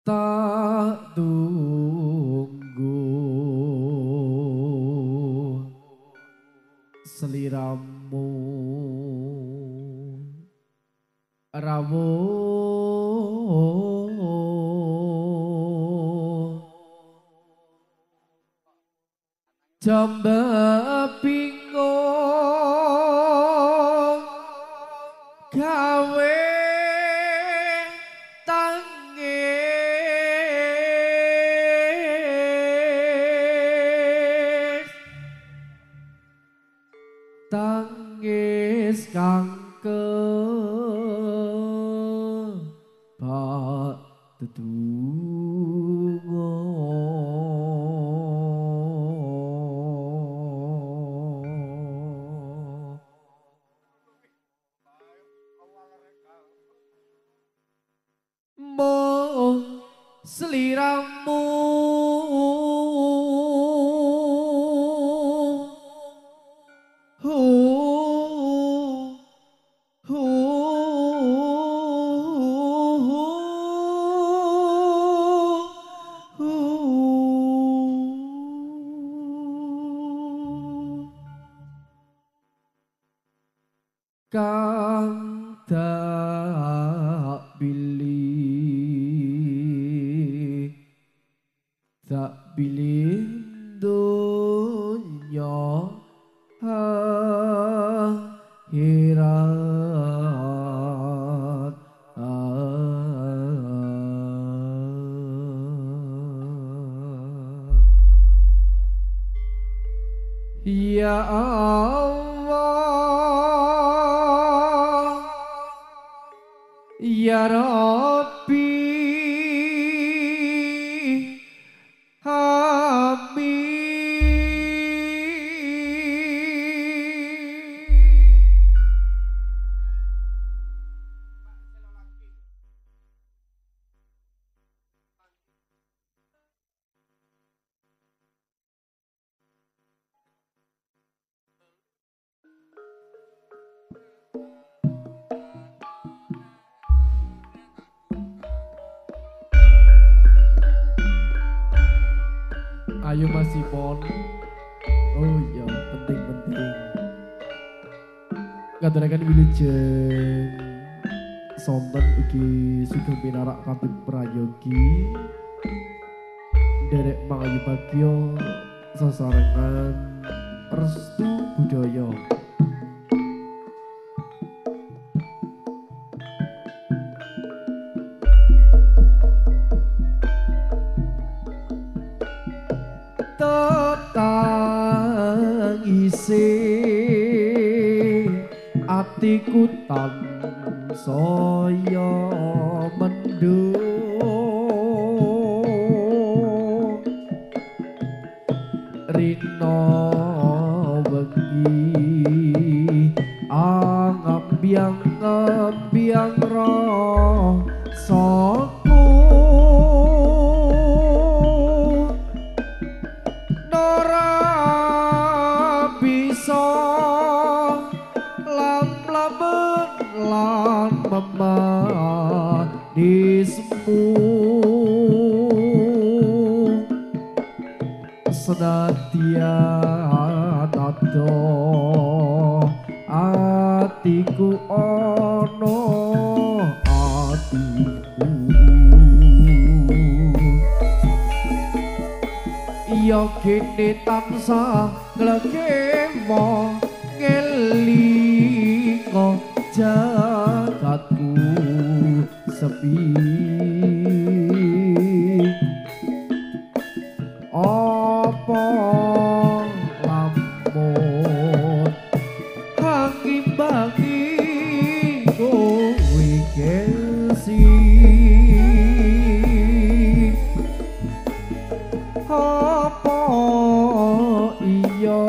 tak tunggu seliramu rawuh jamba bingung gawe tangis kang kebak tetunggo mung seliramu kang tak pilih dunya akhirat ya Allah ya Rabbi ayo Mas Simon. Oh iya, penting. Kadang-kadang wilujeng sonten iki Sugeng Pinarak Kapit Prayogi Derek Mangayu Bagyo sesarengan restu budaya. Tangisi atiku tansaya mendung rina wengi angambiang rasaku manismu senadyan ado atiku ono atiku iya kene tansah nglegewo ngelingo jagatku sepi apa lamun hangimbangi kowe gengsi apa iya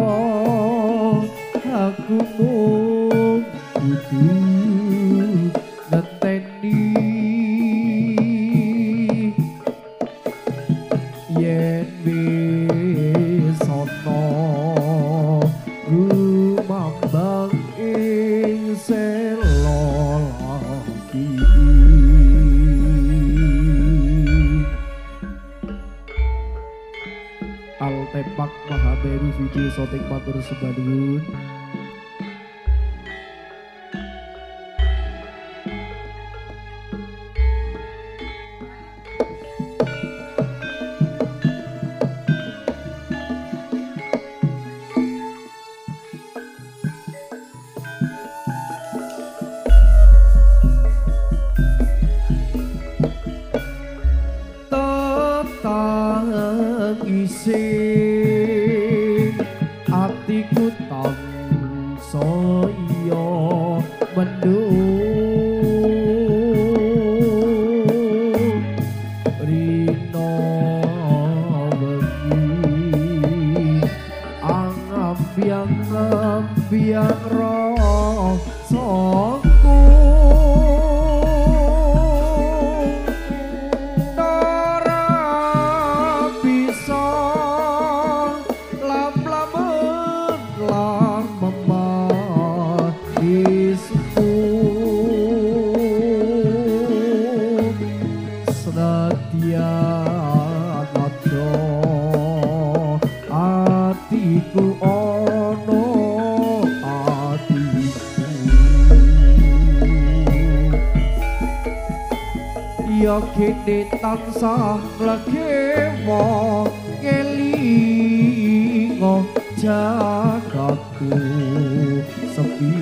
aku mung kudu ngenteni Tepak Mahameru Video Sotik Matur sembah nuwun. Ising atiku tansaya mendung rina wengi angambiang rasaku atiku ono atiku ya kene tansah legewa ngelingo jagatku sepi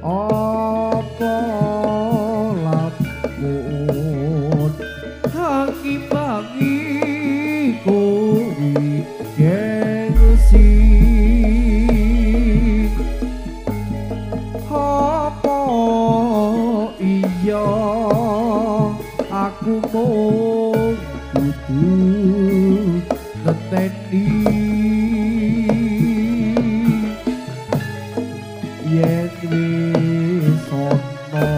apa lamun hangi-hangi kuwi gengsi apa iya aku mung kudu ngeteni yen wis ana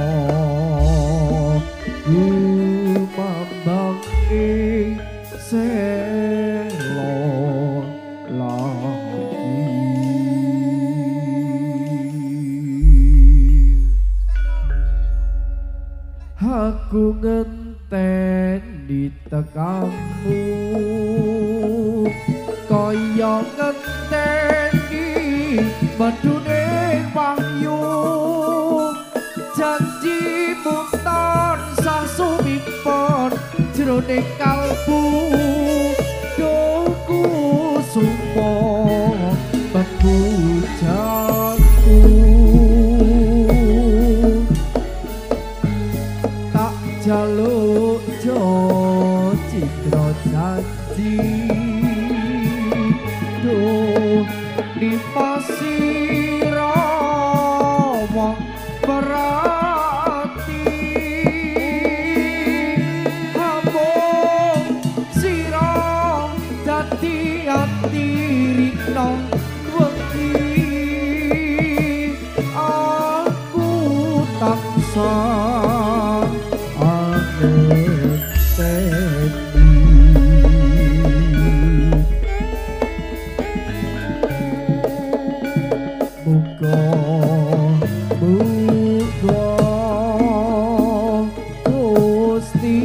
gumambang ing selo lagi aku ngenteni tekamu kaya ngenteni medune wahyu janjimu tansah sumipon jroning kalbu doku sumo bebujanku tak jaluk jo citra janji do dipasira wong berarti hamung sira dadi ati rikno wengi aku tansah Gusti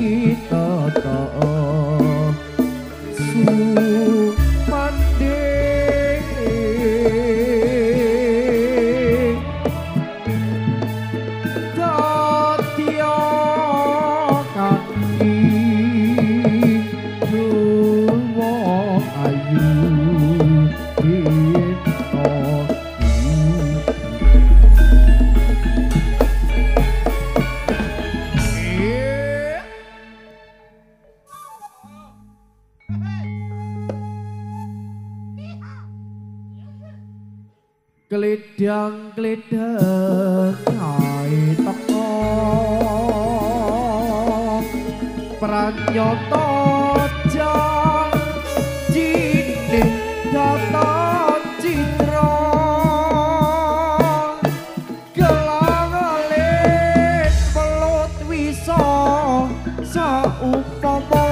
tata sumandhe dadya kaki dewa ayu Gledang-gledang kae teko pranyata janjine data citra gelang alit pelut wisa saumpama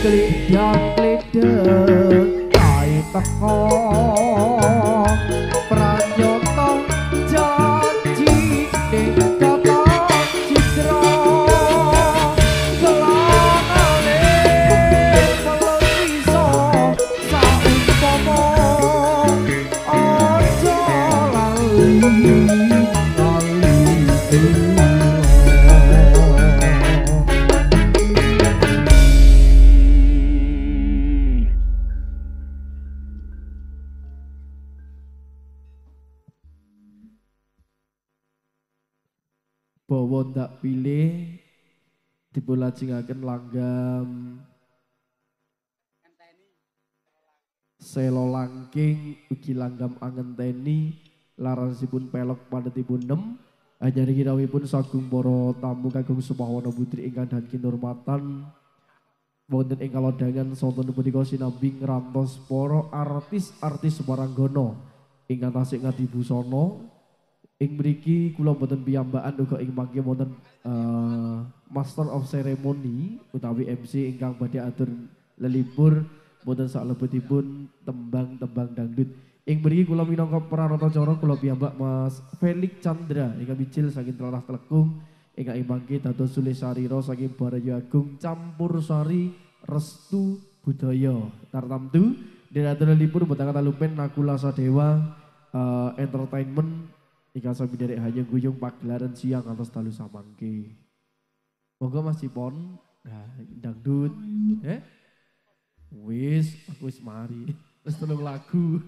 Kledang-kledang kae teko pranyata janji ning kata citra kelanane peluk iso saumpama aja lali bawa ndak pilih dipulajengaken langgam selo langking ugi langgam angenteni larasipun pelok padhetipun 6 ajari kirawipun sagung para tamu kagem sumawana putri ingkang dan kinurmatan wonten ing kalodhangan sonten punika sinambing ngantos para artis-artis Sumaranggana ingkang tasih ngadi busana. Ing mriki kula boten piyambakan uga ing mangke wonten Master of Ceremony utawi MC ingkang badhe atur lelipur boten salebetipun tembang-tembang dangdut. Ing mriki kula minangka pranata cara kula piyambak Mas Felix Chandra ingkang mijil saking Tlatah Telekung ingkang mangke dados Sulesarira saking Barayu Agung Campursari Restu Budaya tartamtu dhereaken lelipur boten kalupen Nakula Sadewa Entertainment Ika sami derek hanya guyung pagelaran siang atas dalu samangke. Monggo Mas Cipon, nah dangdut, wis aku wis mari, wis 3 lagu.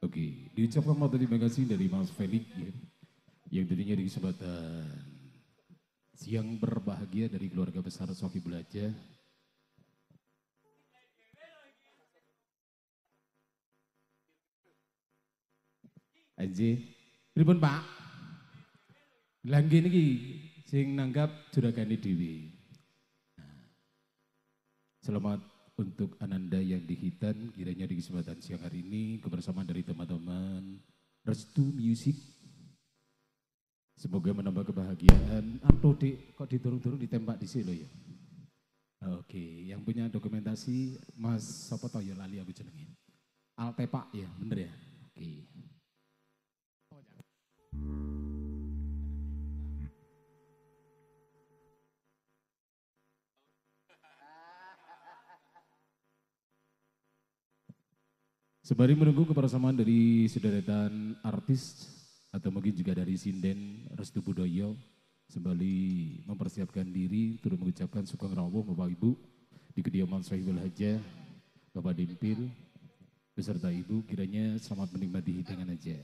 Oke, diucapkan terima kasih dari Mas Felix ya, yang tentunya di kesempatan siang berbahagia dari keluarga besar Soki Belaja. Anjir, pripun Pak? Langge niki sing nanggap juragane dhewe. Selamat untuk Ananda yang di Hitan, kiranya di kesempatan siang hari ini kebersamaan dari teman-teman Restu Music. Semoga menambah kebahagiaan. Aduh dek, kok didorong-dorong ditembak di sini ya. Oke, yang punya dokumentasi Mas sapa to ya lali aku jenenge. Altepak ya, bener ya? Oke. Sembari menunggu kebersamaan dari sederetan artis atau mungkin juga dari sinden Restu Budaya, sembari mempersiapkan diri turut mengucapkan sugeng rawuh Bapak Ibu di kediaman Sohibul Haja, Bapak Dimpil beserta Ibu, kiranya selamat menikmati hidangan aja.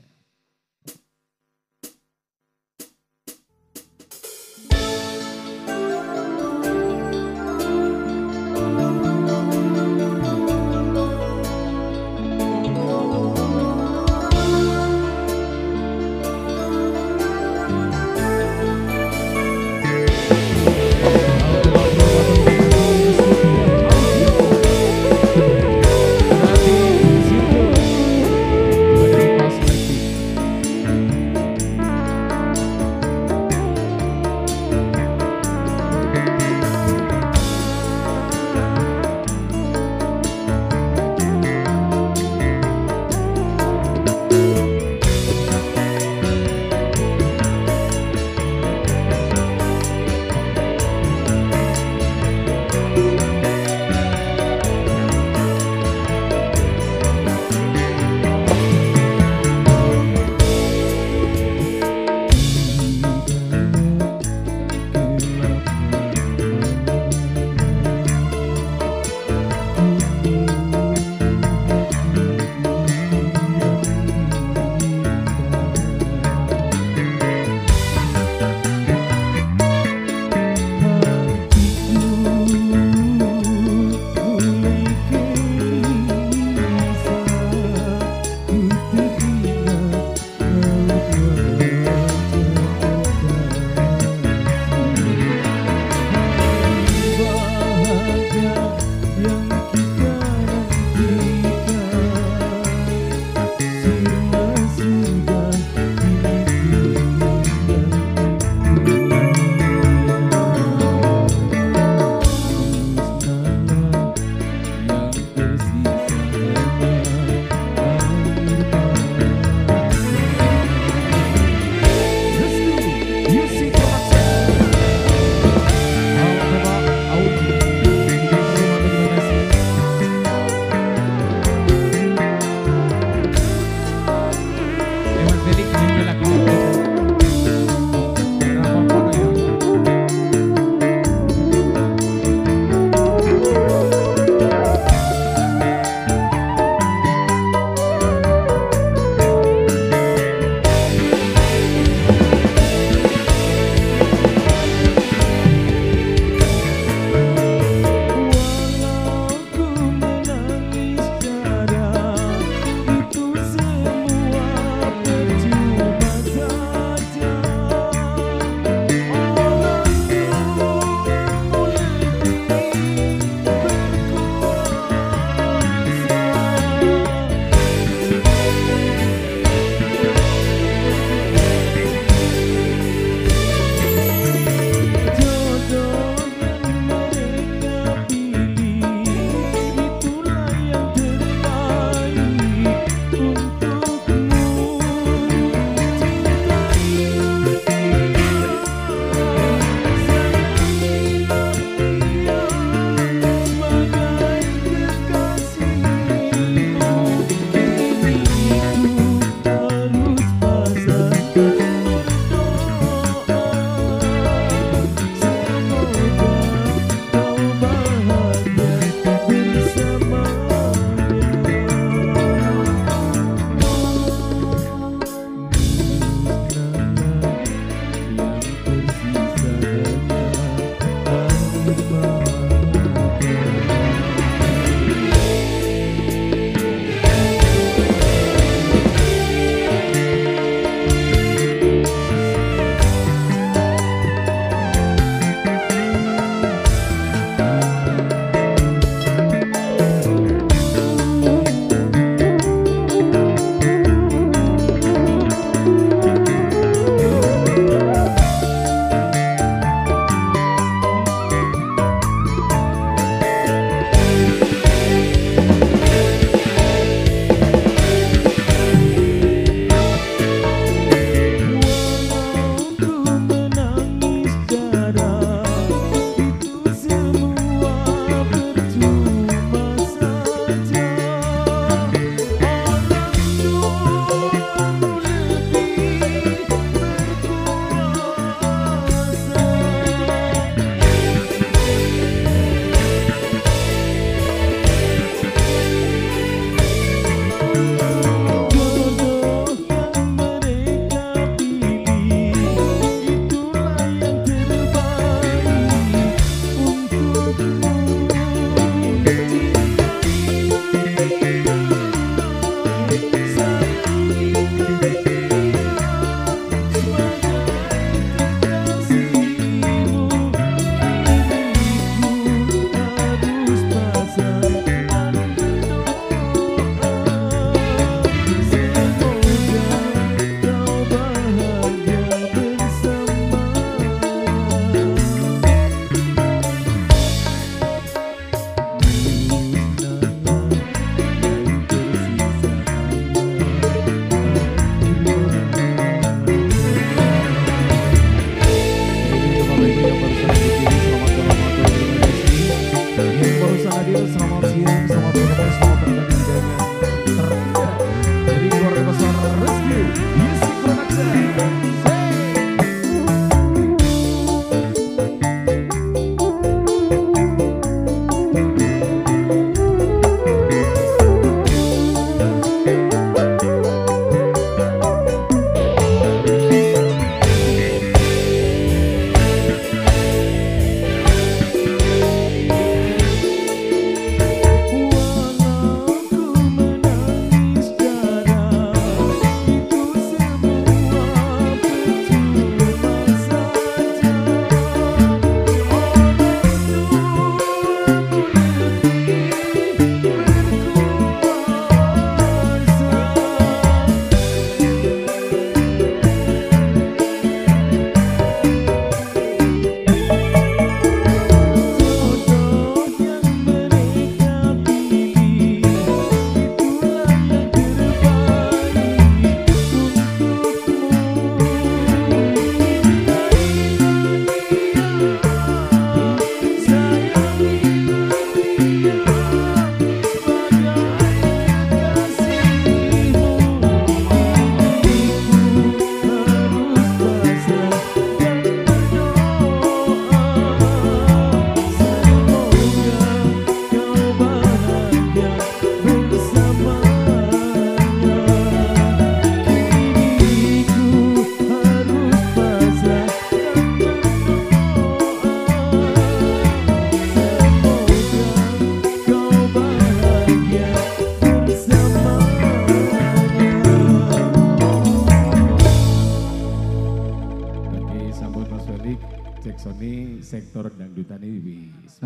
sektor dangdutan ini wis.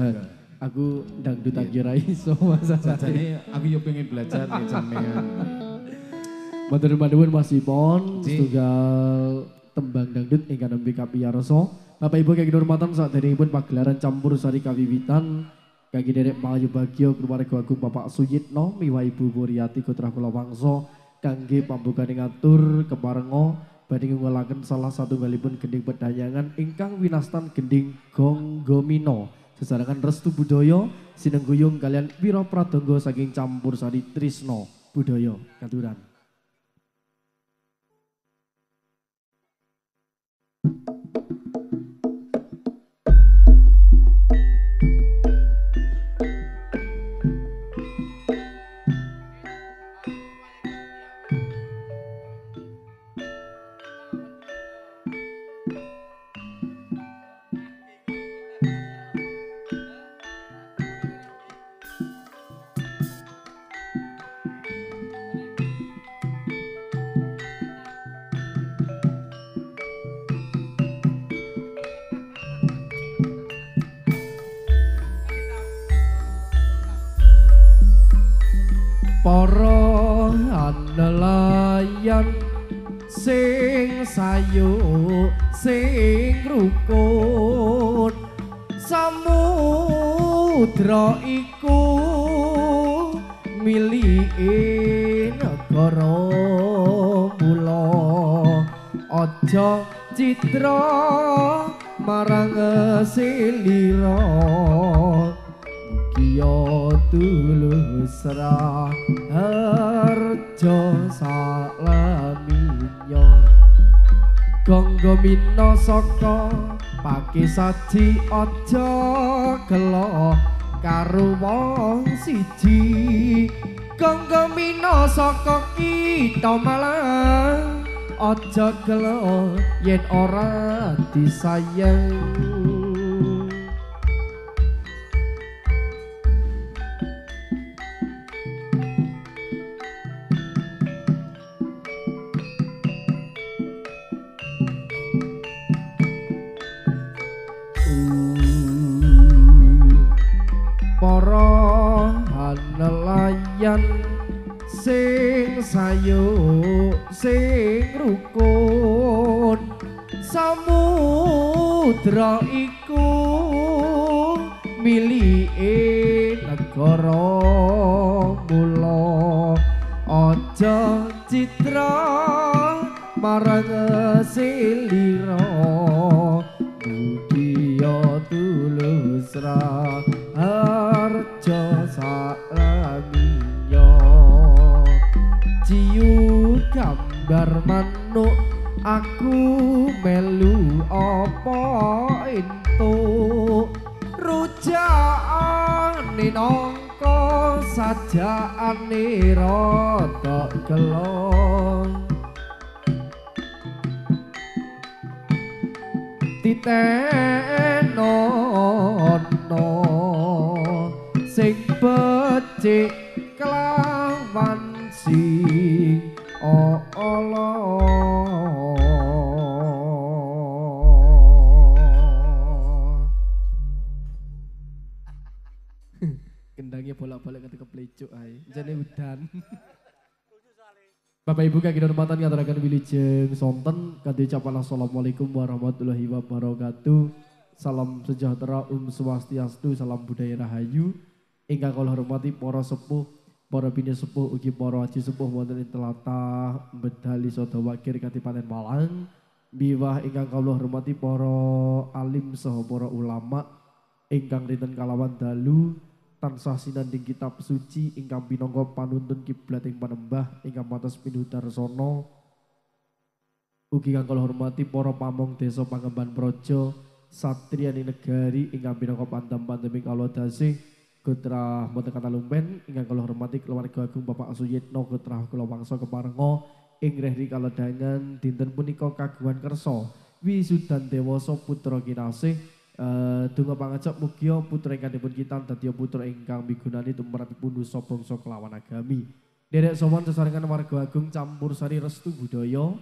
Aku dangdutan kira iso masalahnya. Jajane aku yo pengen belajar nih sampean. Matur nuwun Mas Ipon, setunggal tembang dangdut ingkang nembe kapiyarsa. Bapak Ibu kagem hormatan saderengipun pagelaran campur sari kawiwitan kagem derek Pangayu Bagya keluarga agung Bapak Suyitno miwah Ibu Wuryati putra kula wangsa kangge pambukaning atur keparenga badhe ngulaken salah satunggalipun gending pedhayangan ingkang winastan gending Gonggomino. Sesarengan restu budaya sinengguyung kalian Wira Pradangga saking campur sari Trisno budaya katuran. Para nelayan sing sayu sing rukun samudra iku milike negara mula aja citra marang selira Kiyo tulus raharjo salaminya Gonggomino saka pakisaji aja gelo karo wong siji Gonggomino saka kita malang aja gelo yen ora disayang para nelayan sing sayu sing rukun samudra iku milike negara mula aja citra marang selira mugia tulus raharjo salaminya ciu gambar manuk aku melu apa entuk rujakane nangka sajakane rada gelong titenono sing becik kelawan sing ala kendangnya bolak-balik ketika plecuk ae jane udan Bapak Ibu kagem hormatan ngaturaken wilujeng sonten kanthi ucapan assalamualaikum warahmatullahi wabarakatuh. Salam sejahtera swastiastu, salam budaya rahayu. Ingkang kula hormati para sepuh, para bini sepuh ugi para aji sepuh wonten ing tlatah Bedali Sodo Wakir Kadipaten Malang. Miwah ingkang kula hormati para alim saha para ulama ingkang rinten kalawan dalu tansah sinanding kitab suci ingkang pinangka panuntun kiblat ing panembah ingkang matos pinudarsana ugi kang kula hormati para pamong desa Pangemban Praja satriyani negari ingkang pinangka pandam-pandemi kala dasih Gotrah Mboten Katalumpen ingkang kula hormati keluarga agung Bapak Suyitno Gotrah kula wangsa keparenga ing rehri kaledangan dinten punika kagungan kersa wisudan dewasa putra kinasih Dungo pangajak mugia putra ingkang dipun kitan dadi putra ingkang migunani tumrapipun nusa bangsa kelawan agami. Derek sowan sesarengan warga agung campur sari restu budaya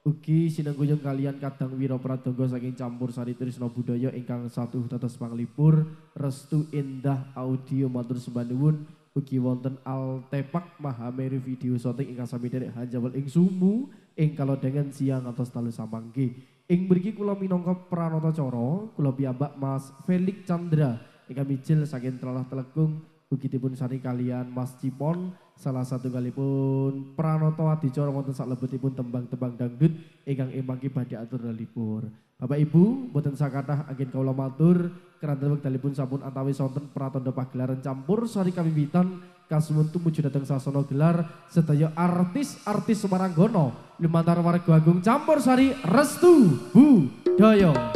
Ugi sinengguyung kalian kadang Wiro Pradonggo saking Campur Sari Trisno Budaya ingkang satuh dados panglipur Restu Indah Audio matur sembah nuwun. Ugi wonten Altepak Mahameru video shooting ingkang sami derek hanjawel ing sumu ing kalodhengan siang atos dalu samangke. Ing mriki kula minangka pranata cara kula piyambak Mas Felix Chandra ingkang mijil saking Tralah Telekung. Ugi dipun sari kalian Mas Cipon salah satu kalipun pranata adicara wonten salebetipun tembang-tembang dangdut ingkang emangki badhe atur lelipur. Bapak Ibu boten sakathah anggen kawula matur keranten wekdalipun sampun antawis wonten pratandha pagelaran Campur Sari Kawiwitan kasuwun tumuju dhateng sasana gelar sedaya artis-artis Semaranggono lumantar warga agung Campur Sari Restu Budaya.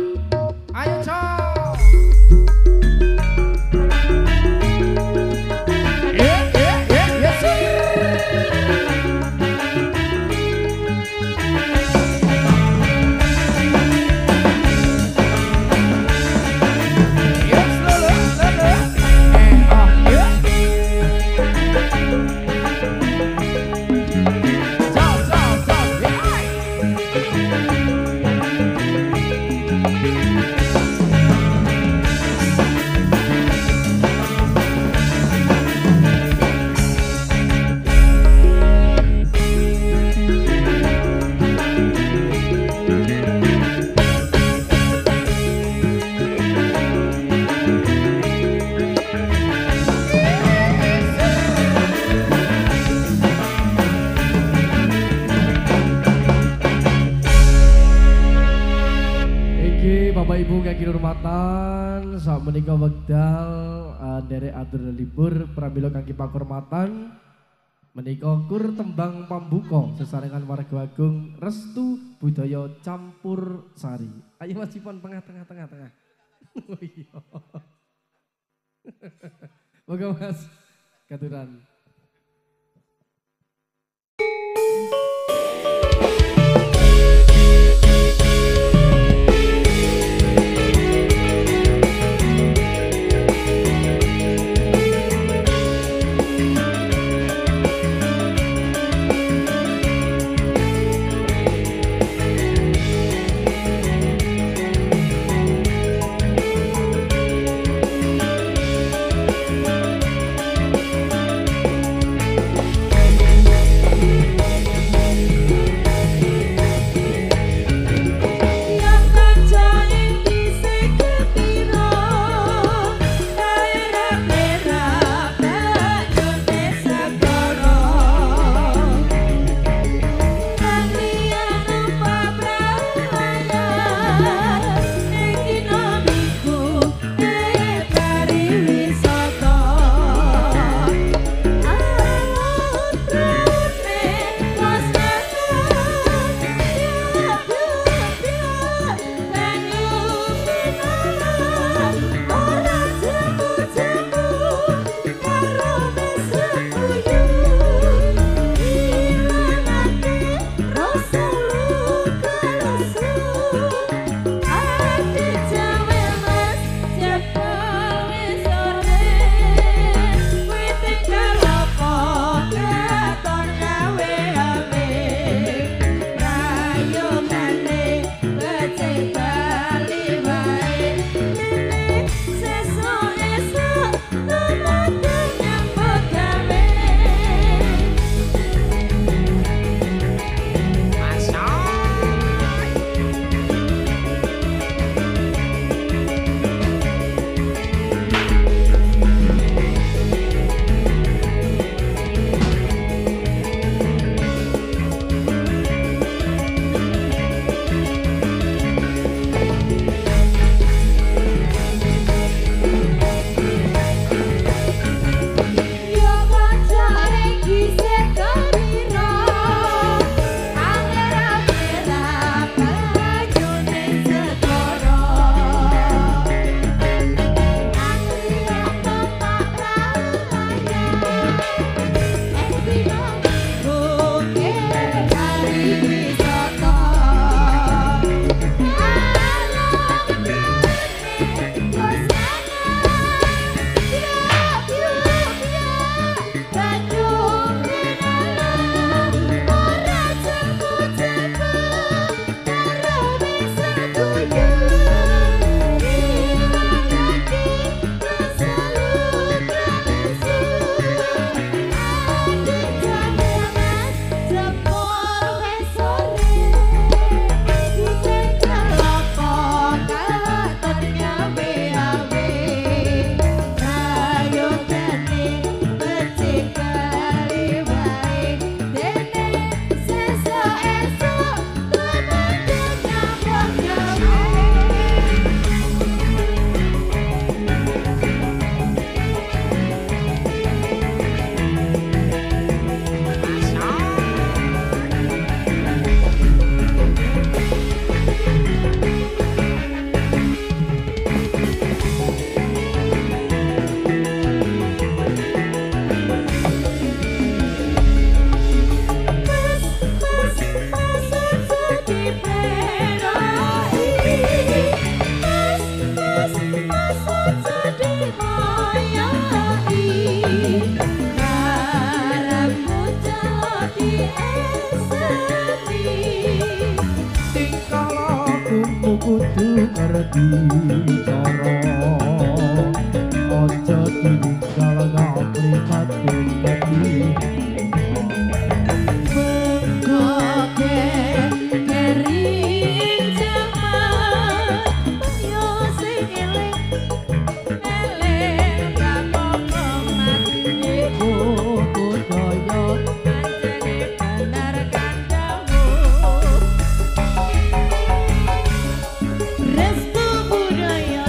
Ayo ciao. Kehormatan sak menika wekdal derek atur libur pramila kangge pakurmatan menika kur tembang pambuka sesarengan warga agung Restu Budaya Campur Sari. Ayo Mas Cipon tengah. Oh iya. Moga Mas katuran. ngerti cara ojo tinggal ngapri mati kati Mengkoke kering jaman yo sing eling eling rapopo mati budaya pancene bener kandamu restu budaya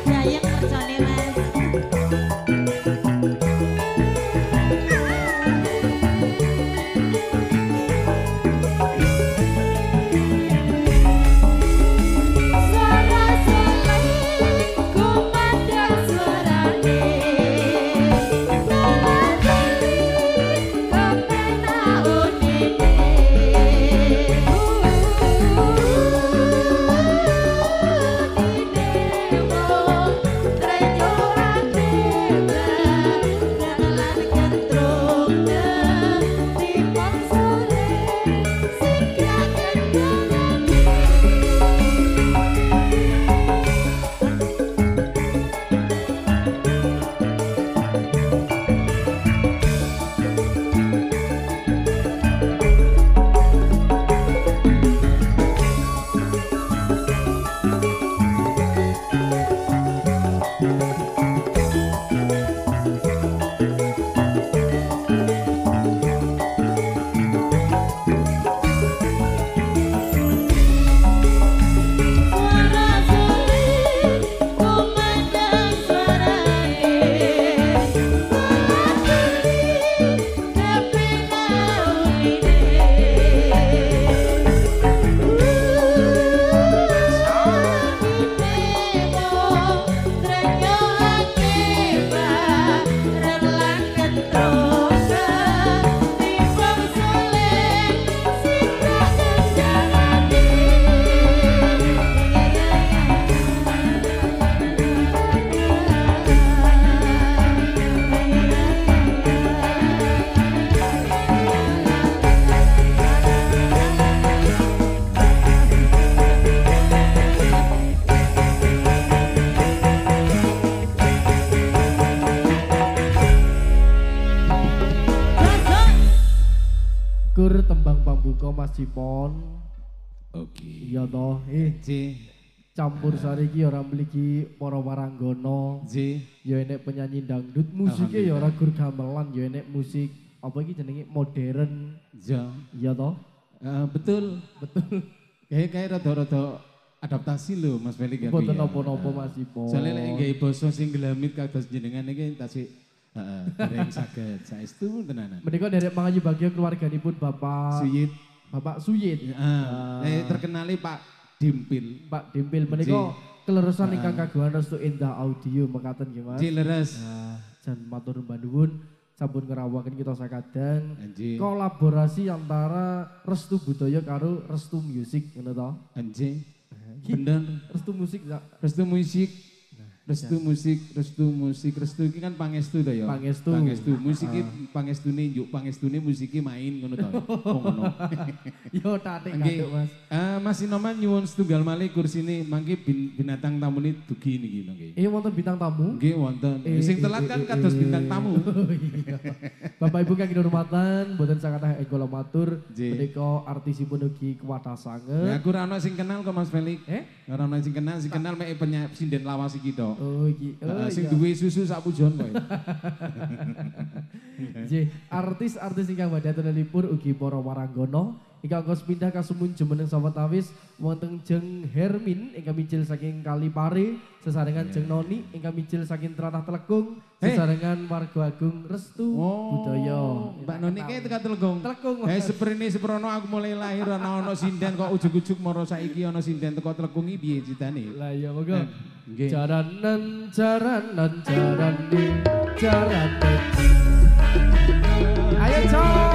Jayang mercone mas Suara seling kumandang suarane Nalani kepena unine Unine trejoran deba Dalan kentrungna Tipong sore Sikra kendalane Suara seling kumandang suarane Nalani kepena unine kur tembang pambuka Mas Cipon Oke. iya toh J. campur sari iki ora mligi para waranggana J. ya enek penyanyi dangdut musiknya ya ora gur gamelan ya enek musik apa iki jenenge modern J. iya toh Betul. Kayak rada-rada adaptasi lho Mas Felix ya. boten napa-napa Mas Cipon Soale lek nggawe basa sing gelamit kados jenengan iki tasik dereng saged saestu tenanan. menika derek mangaji bahagia keluarganipun Bapak Suyit. Bapak Suyit Terkenali Pak Dimpil. Pak Dimpil menika keleresan ingkang kagungan restu Indah Audio mekaten nggih Mas. Leres. Jan matur nuwun sampun ngerawaken kita sakadang Anjing. kolaborasi antara Restu Budaya karo Restu Music ngono to. Anjing. Bener. Restu Musik Restu musik. Restu iki kan pangestu to ya. Pangestu. Musik iki pangestune njuk pangestune musiki main ngono to. Ngono. Yo tatik Nggih. kaduk Mas. Mas Inoman nyuwun setunggal malih kursine mangke binatang tamune dugi niki nggih. Wonten bintang tamu. Nggih wonten. Sing telat kan kados bintang tamu. Iya. Bapak Ibu kang kinurmatan, boten sangat kula matur Nggih. menika artisipun ugi kuwatah Ya sanget. aku ora ono sing kenal kok Mas Felix. Ora ono sing kenal mek sinden lawas iki to. Oh iki. Sing duwe susu sak pujon kowe. Nggih, artis-artis ingkang badhe tenelipur ugi para waranggana ingkang kos pindah kasumun jumeneng sawetawis wonten Jeng Hermin ingkang mijil saking Kalipare sesarengan Jeng Noni ingkang mijil saking Tlatah Telekung sesarengan Warga Agung Restu Budaya. Mbak Noni kae tekan Telekung. Telekung. Seprene seprono aku mulai lahir ana sinden kok ujug-ujug moro saiki ana sinden teko Telekung iki piye critane? Lah ya monggo. Nggih. Jaranan jaranan jarane jarane. Ayo Cok.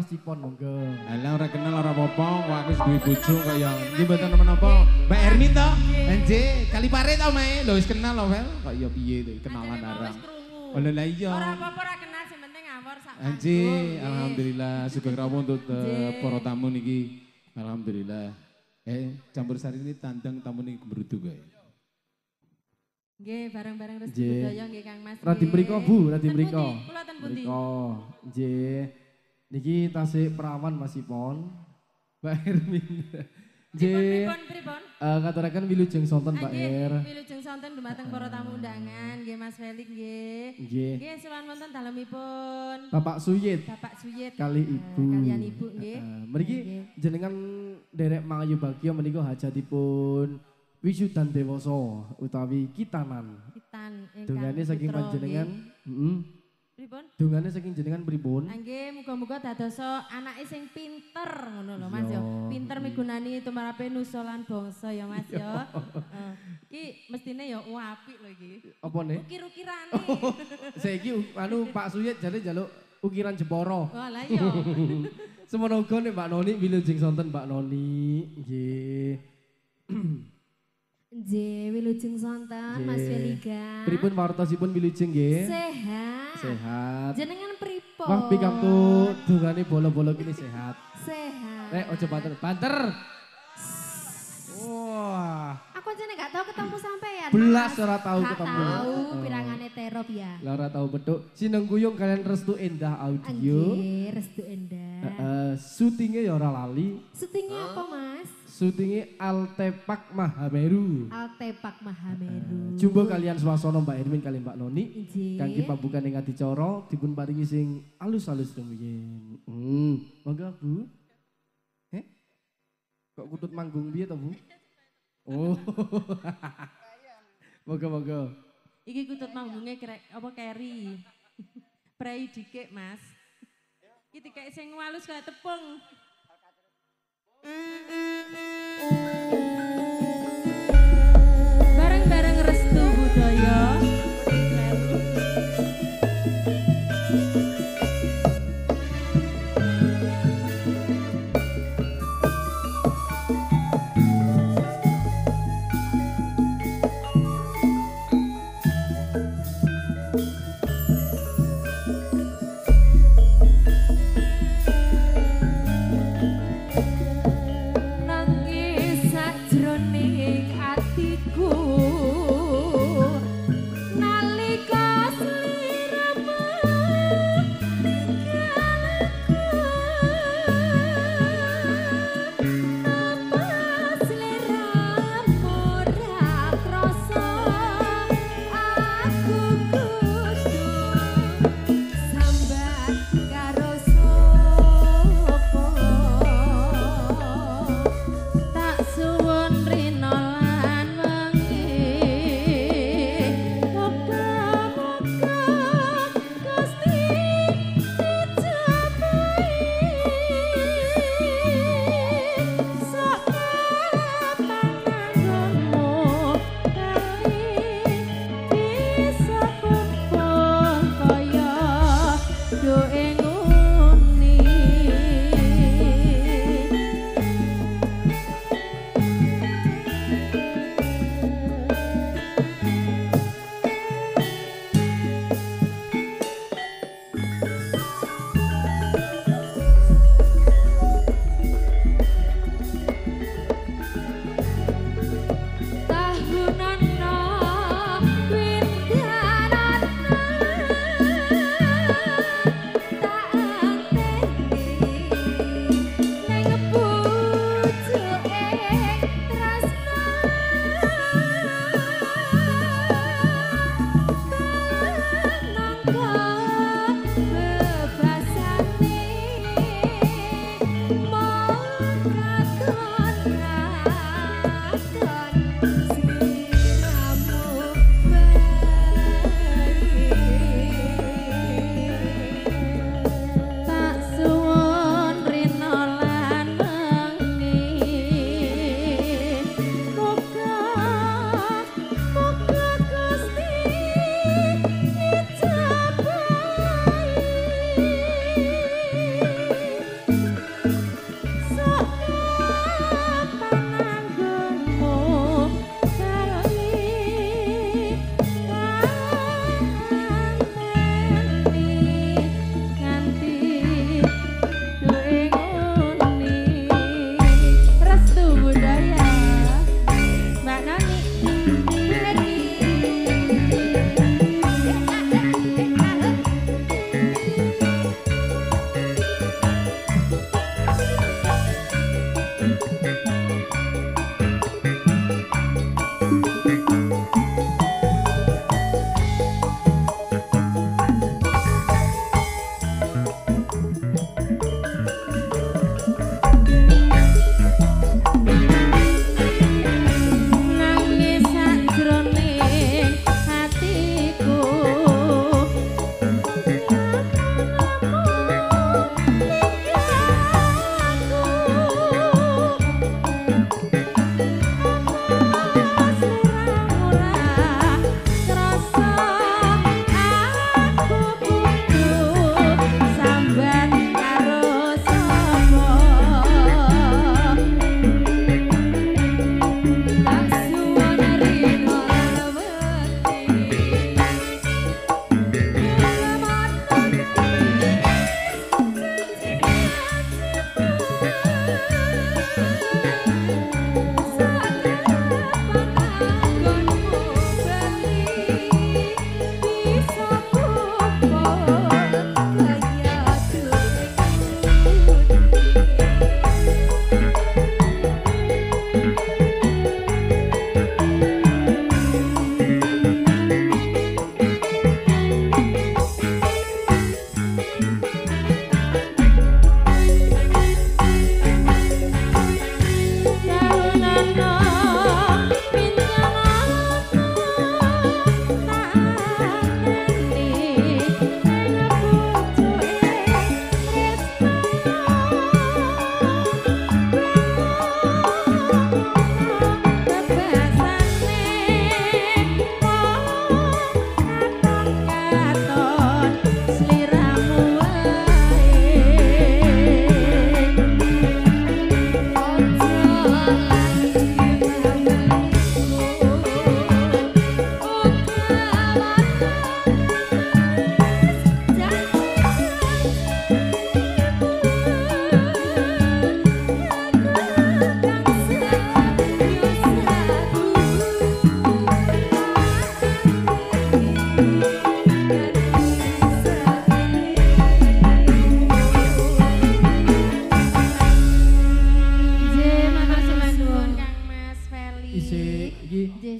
Mas Ipon monggo. Alah ora kenal ora apa-apa, kok aku wis duwe bojo kaya nggih mboten menapa. Mbak Ermin to? Nggih, kali pare to Mae. Lho wis kenal lho, Vel. Kok ya piye to kenalan arang. Oh lha iya. Ora apa-apa ora kenal sing penting ngawur sak. Nggih, alhamdulillah sugeng rawuh untuk para tamu niki. Alhamdulillah. Campur sari ini tandang tamu niki gemerudu kae. Nggih, bareng-bareng Restu Nggih. Budaya nggih Kang Mas. Radi nggih. mriko Bu, radi Ten mriko. pundi? Kula ten pundi? Mriko. Nggih. Niki tasik perawan Mas Ipon. Mbak Ermin. Nggih. Pripun? Katuraken wilujeng sonten Pak Er. Wilujeng sonten dumateng para tamu undangan nggih Mas Felix nggih. Nggih. Nggih, sowan wonten dalemipun Bapak Suyit Bapak Suyit kali Ibu. kalian Ibu nggih. Mriki Nggih. jenengan derek mangayu bagya menika hajatipun wisudan dewasa utawi kitanan. Kitan Dongane saking putra, panjenengan. nggih. Heeh. Pripun? Dongane saking jenengan pripun? Nggih, muga-muga dadosa anake sing pinter ngono lho Mas Iya. ya. Pinter migunani tumarape nusa lan bangsa ya Mas ya. Heeh. Iki mestine ya apik lho iki. Apa nih? Ukir-ukirane. Saiki Pak Suyit jare njaluk ukiran Jepara. Wah lah iya. Semono uga nih Mbak Noni wilujeng sonten Mbak Noni. Nggih. Nggih, wilujeng sonten Mas Nggih. Feliga. Pripun wartosipun wilujeng nggih? Sehat. Sehat. Jenengan pripun? Wah pikantu dongane bolo-bolo kini sehat. Sehat. Rek ojo banter. Banter. Wah, Aku aja gak tahu ketemu sampean. belas Mas. ora tahu Gak ketemu. tahu Oh. pirangane terop ya. Lah ora tahu beduk. Sineng guyung kalian Restu Endah Audio. Nggih, Restu Endah. Syutingnya ya ora lali. Syutingnya apa Mas? Syutingnya Altepak Mahameru. Altepak Mahameru. Jumbo kalian swasana Mbak Ermin kali Mbak Noni. Nggih. Kangge pambukan ing adicara dipun paringi sing alus-alus rumiyin. Monggo Bu. Kok kutut manggung piye to Bu? Oh. Monggo. Iki kutut manggungnya apa keri. Prei dikik Mas. Iki dikek sing walus kaya tepung. Bareng-bareng Restu Budaya. Nangis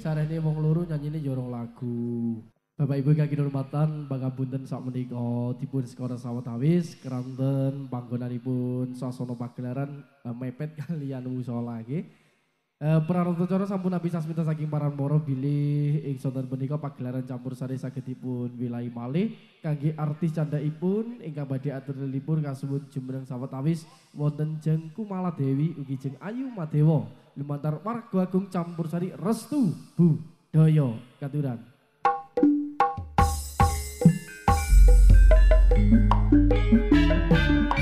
Sarene wong loro nyanyine jorong lagu. Bapak Ibu kaki hormatan pangapunten sak menika dipun skora sawetawis keranten panggonanipun sasana pagelaran mepet kaliyan musala nggih. Prarata sampun nabi sasmita saking paranpara bilih ing sonten menika pagelaran campursari saged dipun wilahi malih kangge artis candhaipun ingkang badhe aturipun kasebut jumeneng sawetawis wonten Jeng Kumaladewi ugi Jeng Ayu Madewa lumantar warga agung campursari Restu Budaya katuran.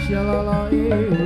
Shalala ilahu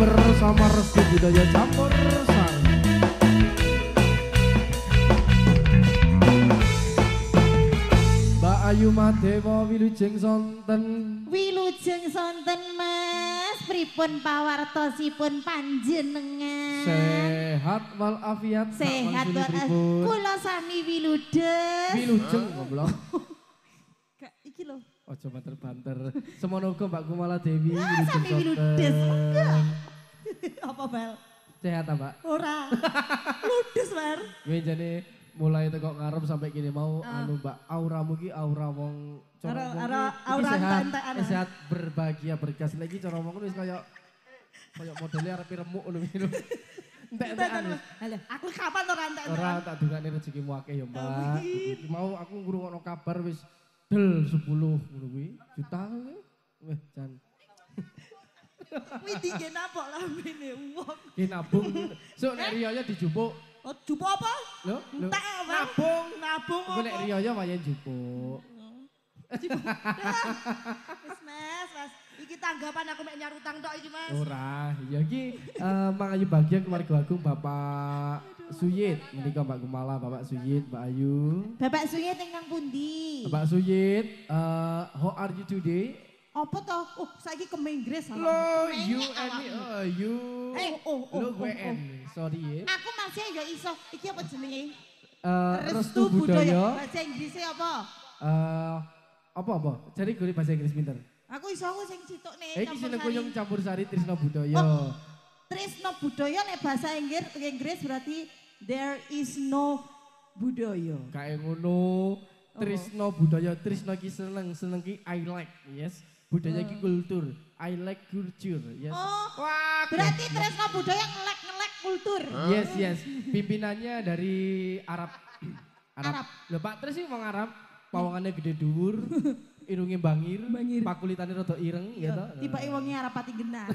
bersama Restu Budaya Campursari. Mbak Ayu Madewa wilujeng sonten. Wilujeng sonten Mas, pripun pawartosipun panjenengan? Sehat walafiat. Sehat walafiat. Kula sami wiludes. Wilujeng goblok. Kak iki lho. Ojo banter-banter. Semono uga Mbak Kumaladewi wilujeng sami wiludes. Apa Bal? Sehat ta Mbak? Ora. Ludes Bar. Kuwi jane mulai teko ngarep sampai kini mau anu Mbak auramu ki aura wong aura entek-entekan. Sehat berbahagia bergas lagi cara ngomong wis kaya modelnya arep remuk ngono iki lho. Entek-entekan. Halo, aku kapan ora entek-entekan? Ora tak dungane rezekimu akeh ya Mbak. Mau aku ngrungokno kabar wis del 10 ngono kuwi juta weh jan. Wih tinggi nabok lah ini uang. Ki nabung. Sok nek riyaya dijupuk. Oh jupuk apa? Lho, entek nabung. Nabung apa? Nek riyaya wayahe jupuk. Wis Mas. Iki tanggapan aku mek nyarutang tok iki Mas. Ora, ya iki Mang Ayu bahagia keluarga agung Bapak Suyit. Menika Mbak Kumala, Bapak Suyit, Mbak Ayu. Bapak Suyit ingkang pundi? Bapak Suyit, how are you today? Apa toh? Oh, saiki ke Inggris. Lo, you and me, you. Lo, gue sorry ya. Aku masih ya iso. Iki apa jenenge? Restu Budaya. Bahasa Inggrisnya apa? Apa? Jadi gue bahasa Inggris pinter. Aku iso aku sing situk nih. Iki sing kuyung campursari Trisno Budaya. Oh, Trisno Budaya nek bahasa Inggris berarti there is no budaya. Kayak ngono. Trisno Budaya, Trisno ki seneng ki I like, yes. Budaya ki kultur, I like culture, yes. Oh, wah, berarti Trisno Budaya ngelek kultur. Yes. Pimpinannya dari Arab. Lho Pak Tris sih wong Arab, pawangane gede dhuwur, irunge bangir, pakulitane rada ireng, ya toh. Tibake wonge Arab pati genah.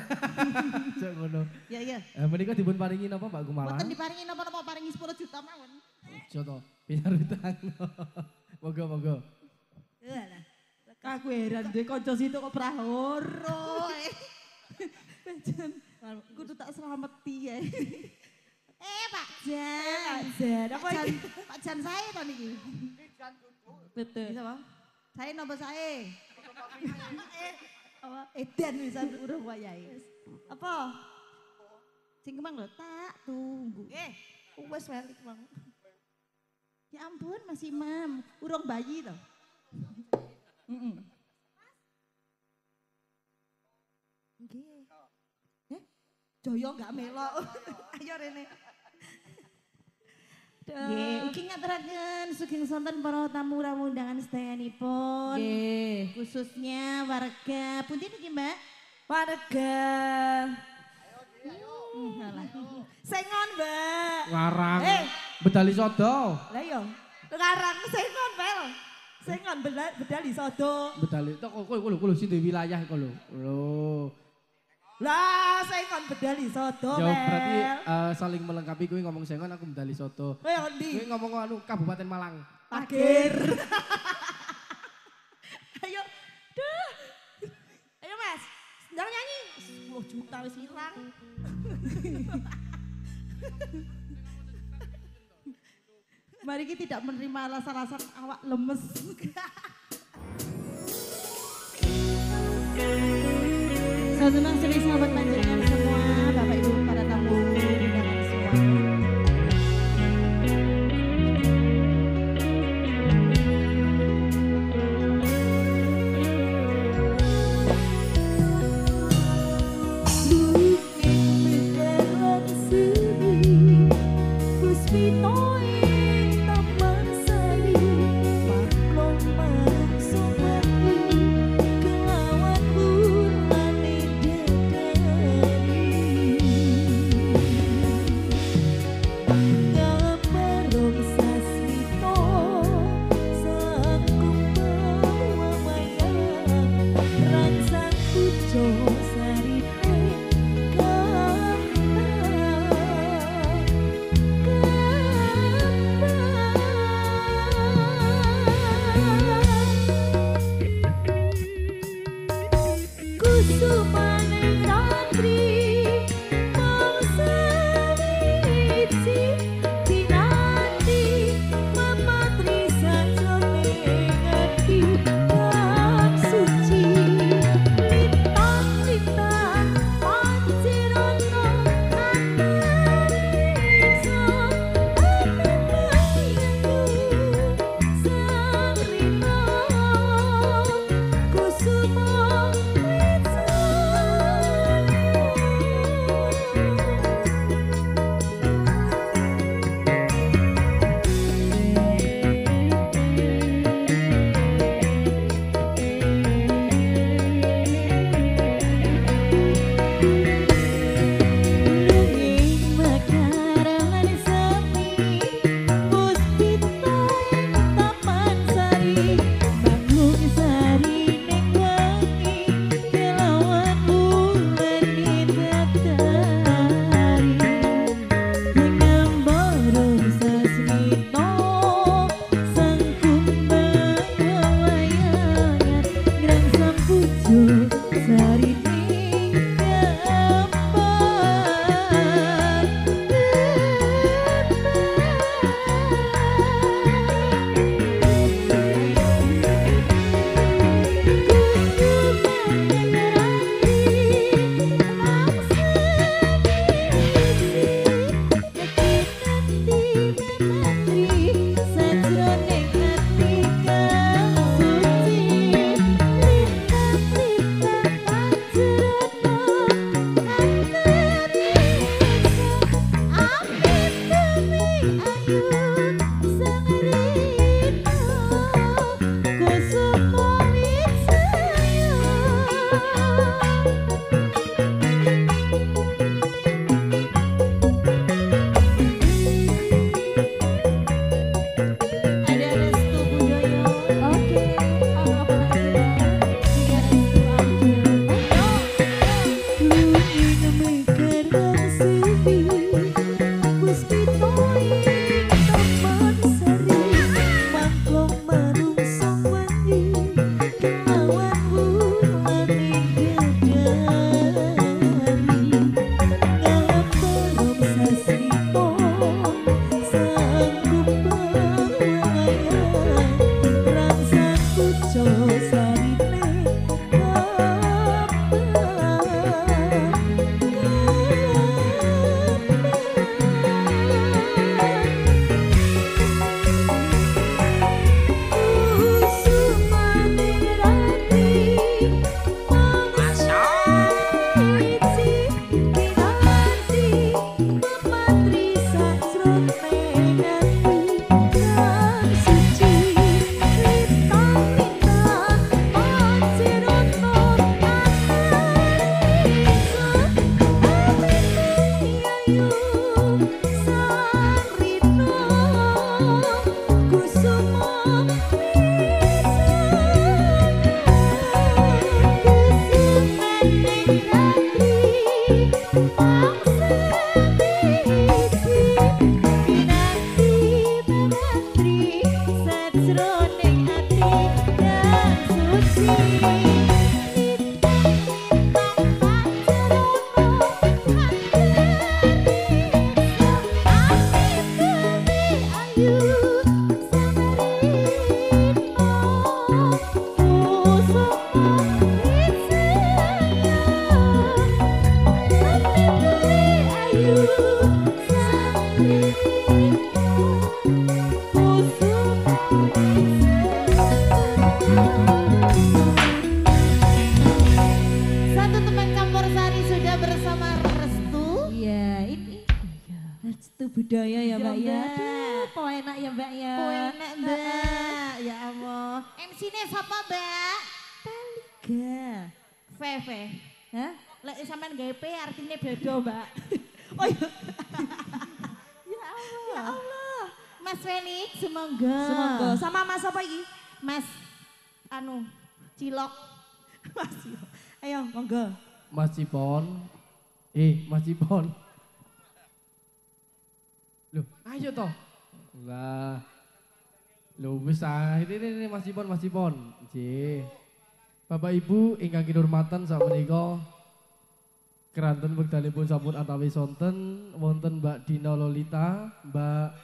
Cek ngono. Iya. Menika dipun paringi napa Mbak Kumala? Mboten diparingi napa-napa, paringi 10 juta mawon. Ojo to, pinarutang. Moga. Alah. Aku heran deh kanca situ kok prahoro. Pajan kudu tak selameti ya. Pak Jan. Apa iki? Pak Jan sae to niki. Betul. Bisa, Bang? Sae napa sae? Apa? Edan pisan urung wayahe. Apa? Sing kemang lho, tak tunggu. Wes balik, Bang. Ya ampun Mas Imam, urung bayi toh. Nggih. Joyo enggak melok. Ayo rene. Nggih, ugi ngaturaken sugeng sonten para tamu ramu undangan sedayanipun. Nggih, khususnya warga pundi niki, Mbak? Warga. Sengon, Mbak. Ngarang. Bedali sodo. Lah iya. Ngarang sengon, Bel. Sengon bedali sodo. Bedali tok kowe lho sing duwe wilayah iku lho. Lho. Lah, saya kon bedali soto, Ya berarti Mel. saling melengkapi kuwi ngomong sengon aku medali soto. Kowe ndi? Kuwi ngomong anu Kabupaten Malang. Pakir. Ayo. Duh. Ayo Mas. Ndang nyanyi. 10 juta wis ilang. Mari kita tidak menerima alasan-alasan awak lemes. Saya senang sekali sahabat panjenengan semua, Bapak Ibu para tamu undangan semua. Kelawan bulan di dada budaya ya Mbak ya. Mbak. Aduh, kok enak ya Mbak ya. Enak Mbak. Ya Allah. MC-nya siapa Mbak? Taliga. Feve. Hah? Lek sampean gawe P artinya beda, Mbak. Oh iya. Ya Allah. Ya Allah. Mas Felix, semoga. Semoga. Sama Mas apa iki? Mas Cilok. Mas. Ayo, monggo. Mas Cipon. Mas Cipon. Loh, ayo toh. Lah. Loh, wis ini Mas Cipon. Nggih. Bapak Ibu ingkang kinurmatan sakmenika keranten wekdalipun sampun antawis sonten wonten Mbak Dina Lolita, Mbak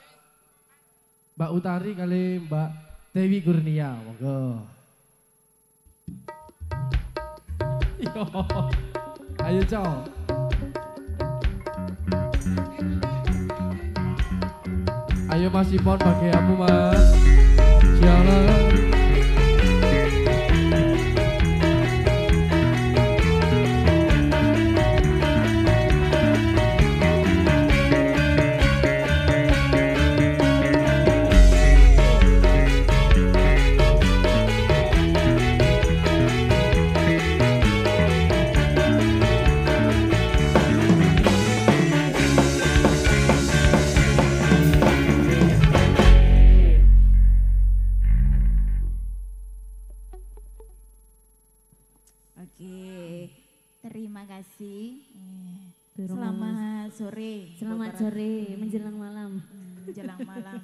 Utari kali Mbak Dewi Kurnia. Monggo. Yo. Ayo, Cok. Ayo Mas Ipon pakai aku Mas. Jalan. Oke, terima kasih. Durung, Selamat sore. Selamat sore, menjelang malam. Menjelang malam.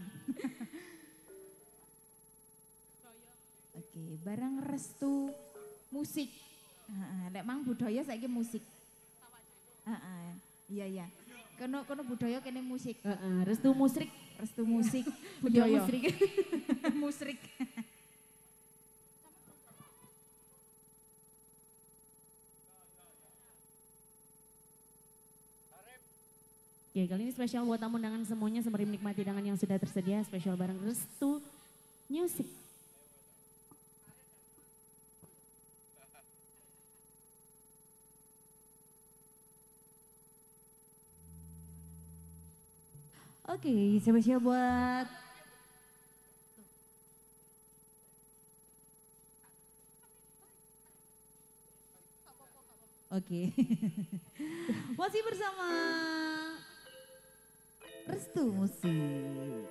Oke, barang restu musik. Lek mang budaya saiki musik. Iya. Kono budaya kene musik. Restu musrik. Restu musik. Budaya Budaya. musrik. Musrik. Oke, kali ini spesial buat tamu undangan semuanya sembari menikmati hidangan yang sudah tersedia. Spesial bareng Restu Music. Oke, spesial buat Oke. Masih bersama Restu Musik.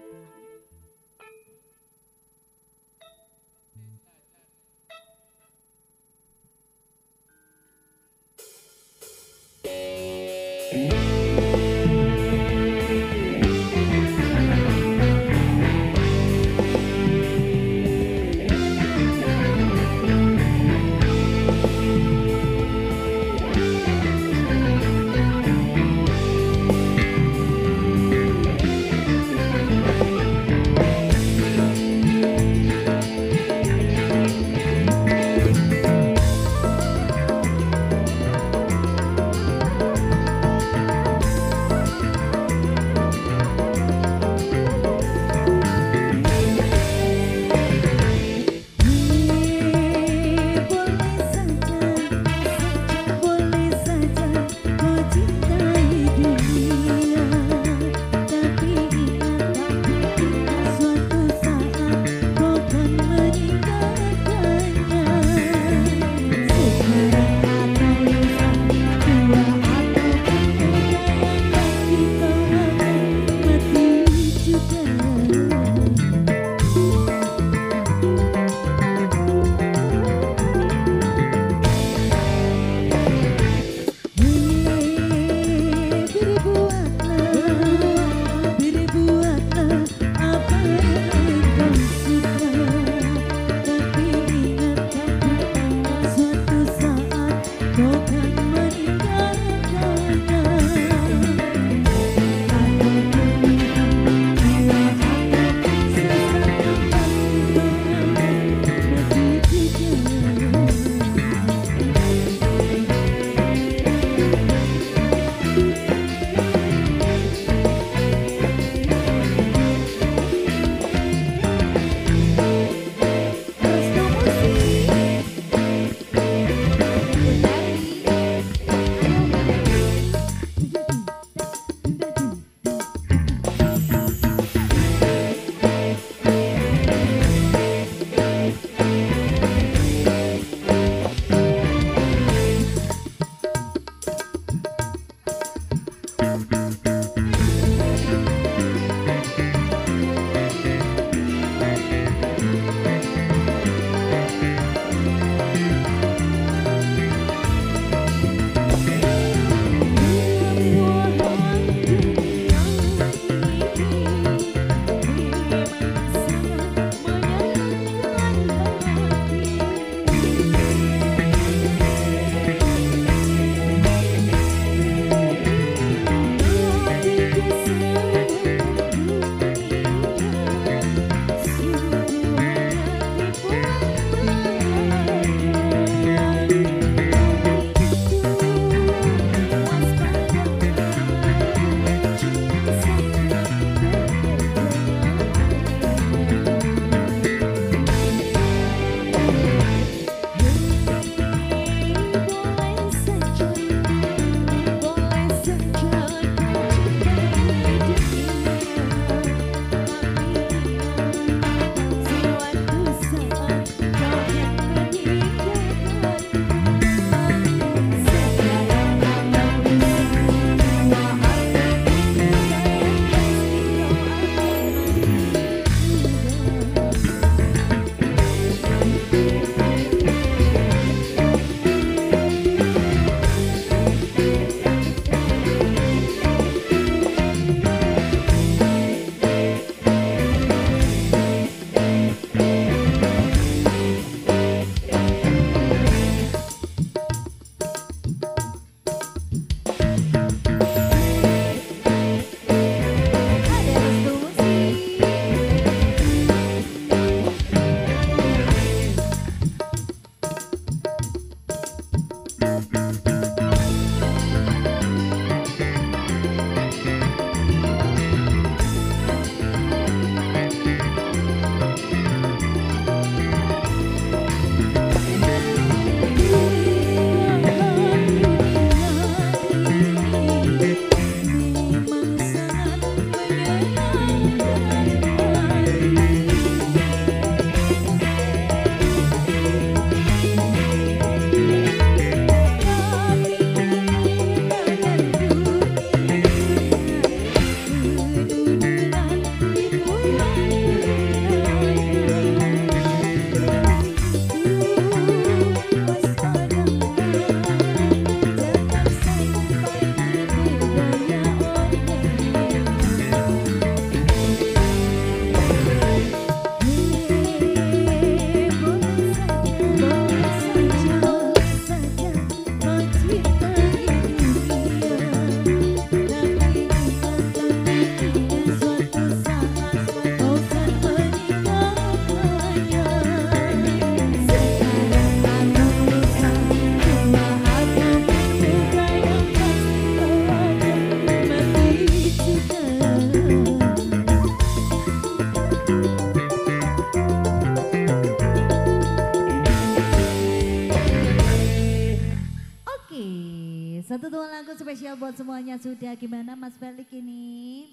spesial buat semuanya sudah. Gimana Mas Felix ini?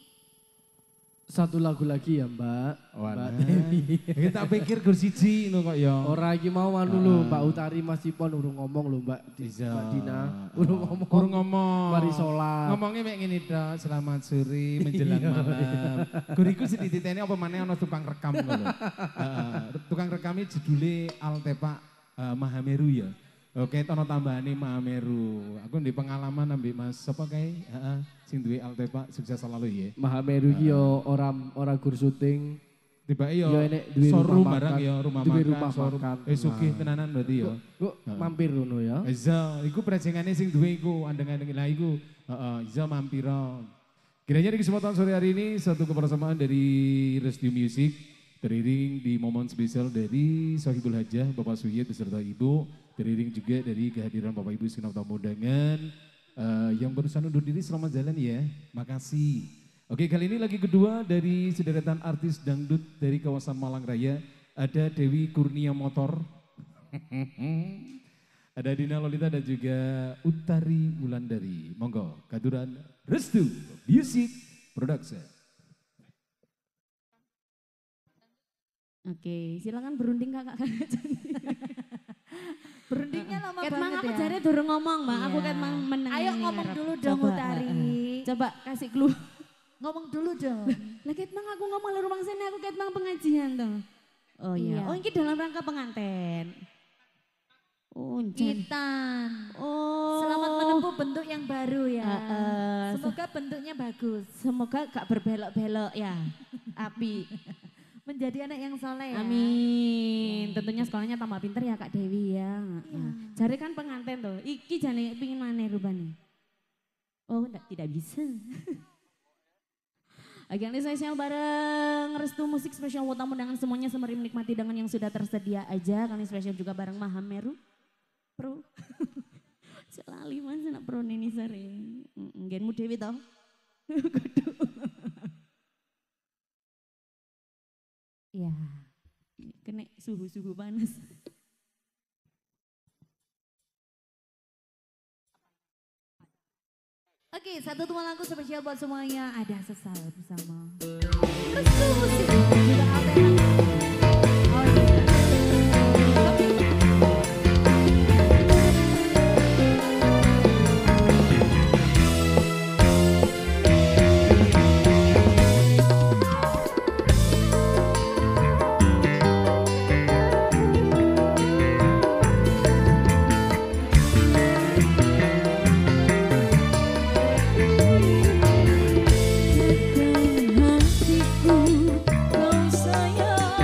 Satu lagu lagi ya Mbak. Walah. Mbak Dewi. Kita pikir gur siji ngono kok ya. Ora iki mau anu lho Mbak Utari Mas Ipon urung ngomong lho Mbak Mbak Dina. Urung ngomong. Urung ngomong. Mari sholat. Ngomongnya mek ngene tok, selamat sore menjelang malam. Gur iku sing dititeni apa maneh ana tukang rekam ngono. Tukang rekame judule Altepa Mahameru ya. Oke, tono tambahane Mahameru. Aku ndek pengalaman ambek Mas sapa kae? Heeh, sing duwe Altepa sukses selalu ya. Mahameru iki yo ora gur syuting. Tiba yo enek duwe showroom rumah barang makan, ya, rumah duwe makan, rumah showroom. makan. Sugih tenanan berarti ya. Kok mampir ngono ya. Iza, iku prejengane sing duwe iku andeng-andeng lah iku. Heeh, Iza mampira. Kiranya di kesempatan sore hari ini satu kebersamaan dari Restu Music teriring di momen spesial dari Sohibul Hajah Bapak Suyed beserta Ibu, teriring juga dari kehadiran Bapak Ibu segenap tamu undangan yang barusan undur diri. Selamat jalan ya, makasih. Oke, kali ini lagi kedua dari sederetan artis dangdut dari kawasan Malang Raya. Ada Dewi Kurnia Motor, ada Dina Lolita dan juga Utari Wulandari. Monggo, kaduran Restu Music Production. Oke, silakan berunding kakak. Berundingnya lama Ket banget mang aku ya. jare durung ngomong, Mbak. Aku Iya. ket mang meneng. Ayo ning ngomong ngarep. dulu dong Coba, Utari. Coba kasih clue. Ngomong dulu dong. Lah ket mang aku ngomong lho rumah sini aku ket mang pengajian toh. Oh iya. Iya. Oh ini dalam rangka pengantin. Oh, jan. Kitan. Oh. Selamat menempuh bentuk yang baru ya. Heeh. Semoga bentuknya bagus. Semoga gak berbelok-belok ya. Api. Menjadi anak yang soleh ya. Amin. Tentunya sekolahnya tambah pinter ya Kak Dewi ya. Iya. Jare kan pengantin tuh. Iki jane pingin maneh rupane. Oh, tidak bisa. Oke, ini spesial bareng Restu Musik spesial buat tamu undangan semuanya sembari menikmati dengan yang sudah tersedia aja. Kali spesial juga bareng Mahameru Pro. Selali mas anak pro ini sering. Genmu Dewi toh. Ya, kena suhu-suhu panas. Oke, satu teman lagu spesial buat semuanya. Ada sesal bersama Restu Musik. Juga Altera. Oh iya. Hatiku kau sayang.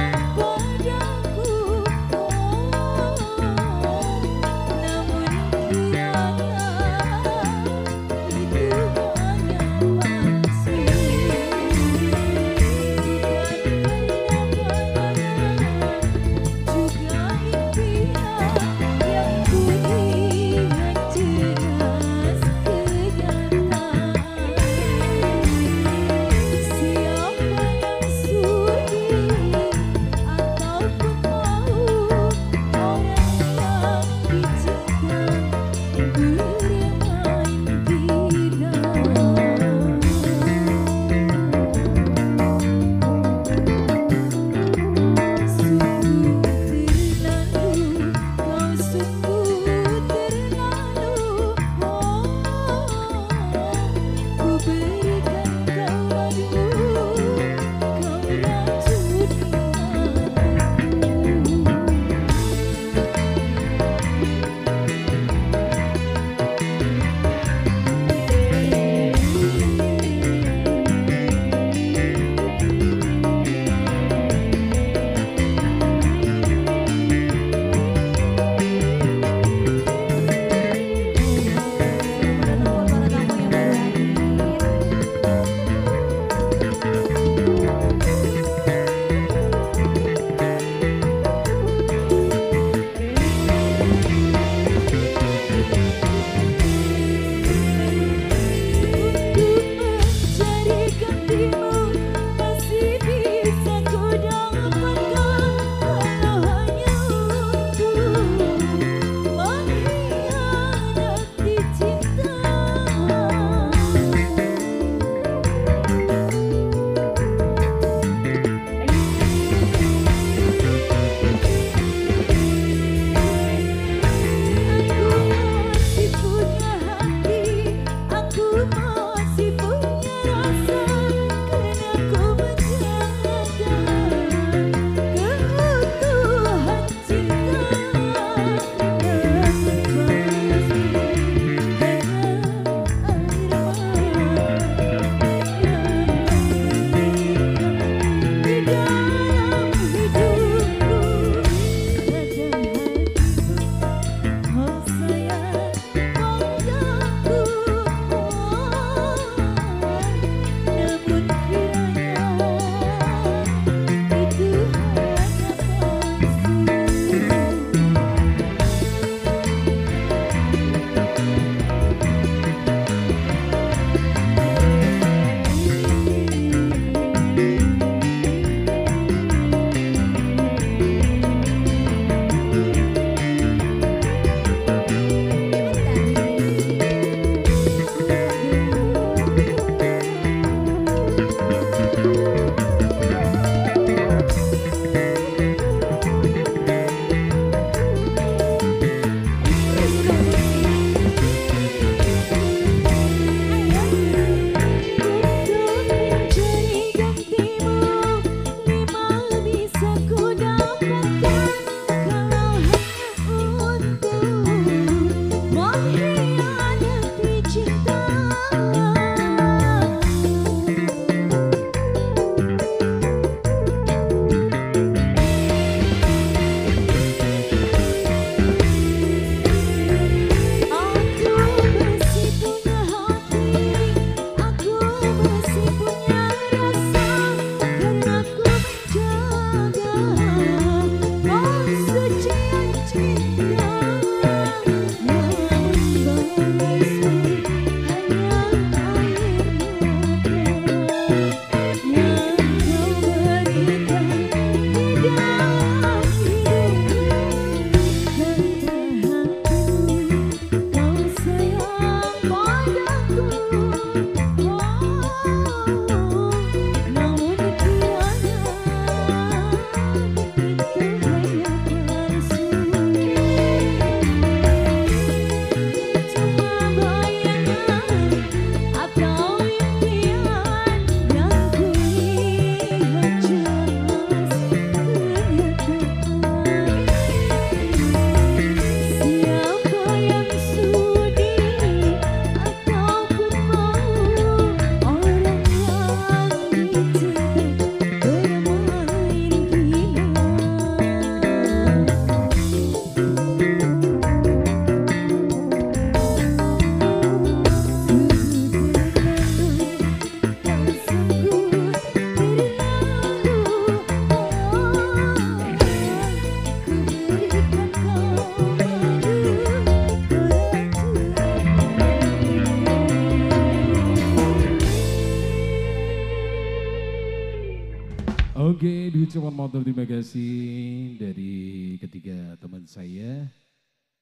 Oke, diucapkan motor terima kasih dari ketiga teman saya.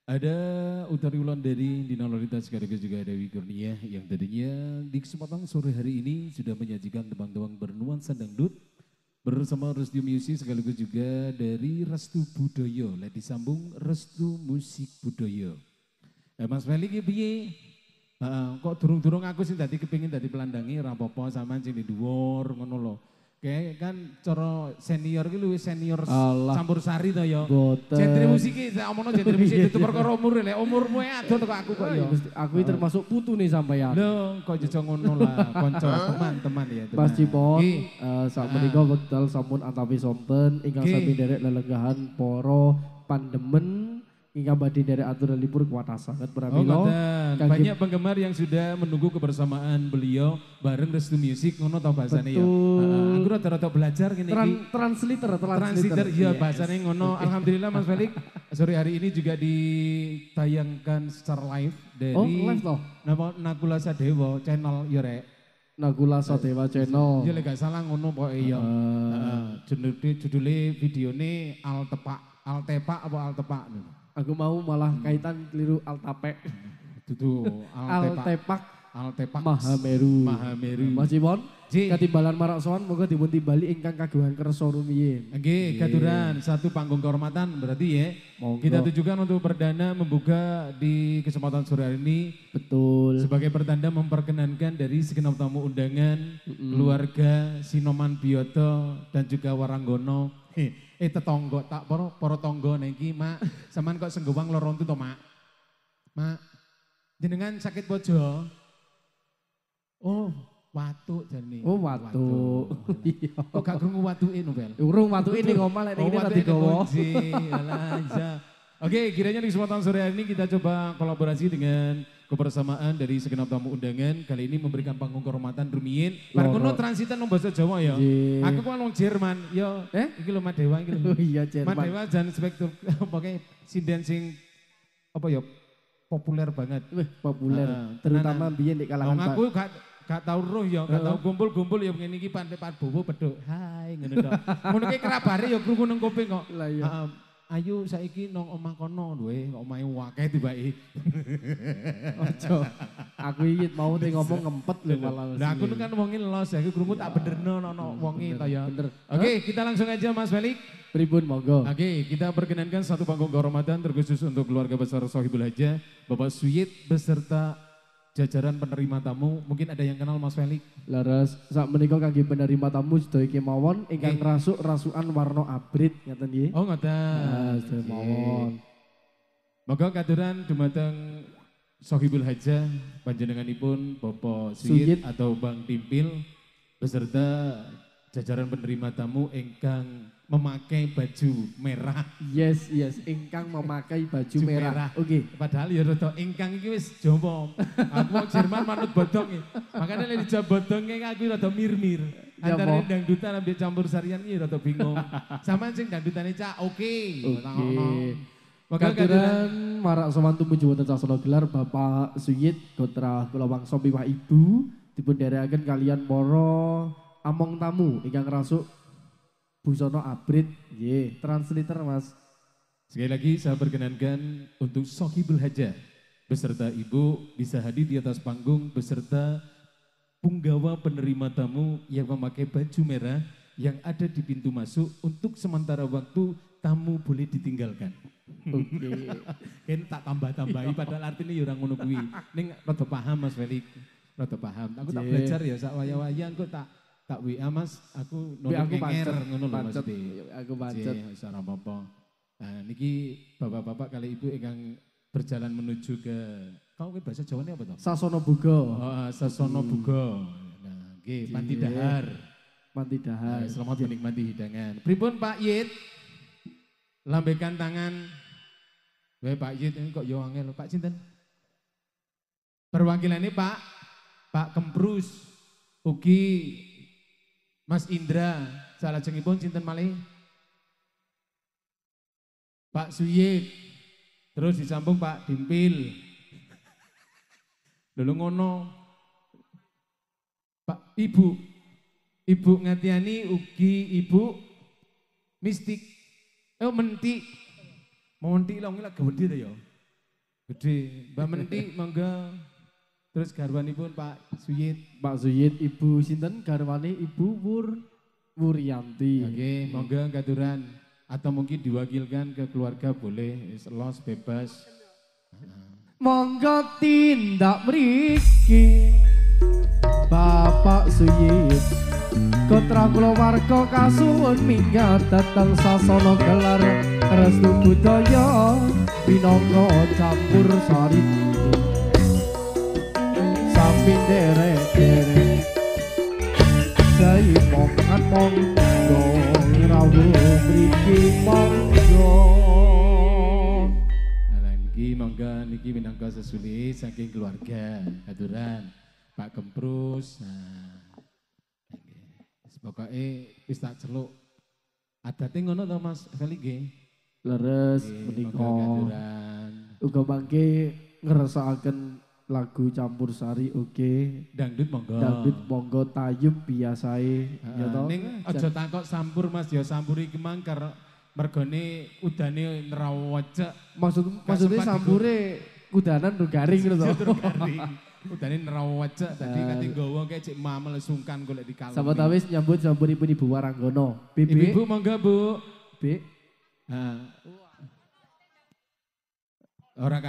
Ada Utari Wulandari, Dina Lolita sekaligus juga Dewi Kurnia yang tadinya di kesempatan sore hari ini sudah menyajikan tembang-tembang bernuansa dangdut bersama Restu Music sekaligus juga dari Restu Budoyo. Lihat disambung Restu Musik Budoyo. Mas Feli ki piye? Kok durung-durung aku sih tadi kepingin tadi pelandangi rapopo sama sing di dhuwur ngono lho. Kayak kan cara senior ki luwih senior campur sari to ya. Boten. Genre musik ki tak omongno genre musik itu perkara umur lek umurmu adoh kok aku kok ya. Aku ini termasuk putu nih sampeyan. Lho, kok jejo ngono lah, kanca teman-teman ya. Mas Cipon, saat menika wekdal sampun antawi sonten ingkang sami derek lelenggahan para pandemen ingkang badhe derek aturan libur kuwata sanget pramila. Banyak penggemar yang sudah menunggu kebersamaan beliau bareng Restu Music ngono tau bahasane ya. Aku rada-rada belajar ngene iki. Translator iya bahasane ngono. Alhamdulillah Mas Felix sore hari ini juga ditayangkan secara live dari live toh? Nakula Sadewa channel ya rek. Nakula Sadewa channel. Ya lek gak salah ngono pokoke ya. Judule videone Altepak apa Altepak. Aku mau malah kaitan keliru Altapek. Dudu Altepak Mahameru. Mas Cipon, Ji. katimbalan marak sowan moga dipun timbali ingkang kagungan kersa rumiyin. Nggih, katuran satu panggung kehormatan berarti ya. Monggo. Kita tujukan untuk perdana membuka di kesempatan sore hari ini Betul. sebagai pertanda memperkenankan dari segenap tamu undangan, keluarga Sinoman Biyoto dan juga Waranggono. Tetangga tak para tangga niki, Mak. Sampeyan kok senggewang loro to, Mak? Mak, jenengan sakit bojo? Oh, watuk jane. Oh, watuk. Iya. Kok gak krungu watuke Nobel? Urung watuke ning omah lek ning kene digawa. Oke, kiranya di kesempatan sore hari ini kita coba kolaborasi dengan kebersamaan dari segenap tamu undangan. Kali ini memberikan panggung kehormatan rumiyin. Bar kono transitan nang basa Jawa ya. Aku kan wong Jerman. Yo, iki lho Madewa iki lho. Oh iya Jerman. Madewa jan spektur pokoke sinden sing apa ya populer banget. Populer. Terutama biyen di kalangan Pak. Aku gak tau roh ya, gak tau kumpul-kumpul ya ngene iki Pak Bowo pedhok. Hai ngono tok. Ngono ki kerabare ya krungu nang kuping kok. Lah iya. Ayo saiki nang omah kono lho omahe akeh tibake. Ojo. Aku iki mau ngomong ngempet lho malah. Lah aku kan wonge los, aku krungu tak benerno ono wonge ta ya. Oke, kita langsung aja Mas Felix. Pripun monggo. Oke, kita perkenankan satu panggung kehormatan terkhusus untuk keluarga besar Sohibul Haja, Bapak Suyit beserta jajaran penerima tamu. Mungkin ada yang kenal Mas Felix? Laras, saat menikah kangge penerima tamu sedaya kemawon ingkang rasukan warna abrit ngaten nggih. Oh ngoten. Sedaya mawon. Moga katuran dumateng Sohibul Haja panjenenganipun Bapak Suyit atau Bang Timpil beserta jajaran penerima tamu ingkang memakai baju merah. Yes, ingkang memakai baju merah. Oke. Padahal ya rada ingkang iki wis Jawa. Aku wong Jerman manut bodong. Makanya lek dijawab bodonge aku rada mir-mir. Antara dangdutan ambek campur sarian iki rada bingung. Sampeyan sing dangdutane cak oke. Katuran marak sowan tumuju wonten sasana gelar Bapak Suyit Gotra kula wangsa piwah Ibu dipun dherekaken kalian para among tamu ingkang rasuk busana abrit, translator Mas. Sekali lagi saya perkenankan untuk Sohibul Haja beserta Ibu bisa hadir di atas panggung beserta punggawa penerima tamu yang memakai baju merah yang ada di pintu masuk untuk sementara waktu tamu boleh ditinggalkan. Oke. Kan tak tambah-tambahi padahal artinya ya orang ngono kuwi. Ning rada paham Mas Felix. Rada paham. Aku tak belajar ya sak waya-waya engko tak WA Mas, aku nonton ngenger ngono lho Mas. Aku pancet. Wis ora apa-apa. Nah niki bapak-bapak kali ibu ingkang berjalan menuju ke kamu bahasa Jawane apa toh? Sasono Buga. Oh, Sasono Buga. Nah, nggih Panti Dahar. Panti Dahar. Selamat menikmati hidangan. Pripun Pak Yit? Lambaikan tangan. Weh Pak Yit ini kok yo angel Pak sinten? Perwakilannya Pak Kemprus. Ugi Mas Indra, salajengipun sinten malih? Pak Suyit. Terus disambung Pak Dimpil. Lho ngono. Pak Ibu. Ibu Ngatiani ugi Ibu Mistik. Menti. Mau menti lah ngilak gede ta ya. Gede. Mbak Menti mangga. Terus garwanipun Pak Suyit. Pak Suyit Ibu sinten garwane Ibu Wuryanti. Oke, monggo katuran atau mungkin diwakilkan ke keluarga boleh, los bebas. Monggo tindak mriki Bapak Suyit Kotra keluarga kasuwun minggat datang sasana gelar restu budaya pinangka campur sari sambil derek-derek Dai mongan monggo rawuh mriki monggo Niki monggo niki minangka sesuli saking keluarga katuran Pak Gemprus. Pokoknya wis tak celuk. Adate ngono to Mas Feli nggih. Leres Nggih, menika monggo katuran. uga mangke ngersakaken lagu campur sari oke. Dangdut monggo. Dangdut monggo tayub biasae ya to. Ning aja takok sampur Mas ya sampuri ki mang karo mergone udane nerawecek. Maksudnya sambure kudanan ro garing ngono to. Udane nerawecek dadi kate nggawa kae cek mamel sungkan golek dikalem. Sahabat awis nyambut sampuripun Ibu Waranggono. Ibu monggo Bu. B. Ora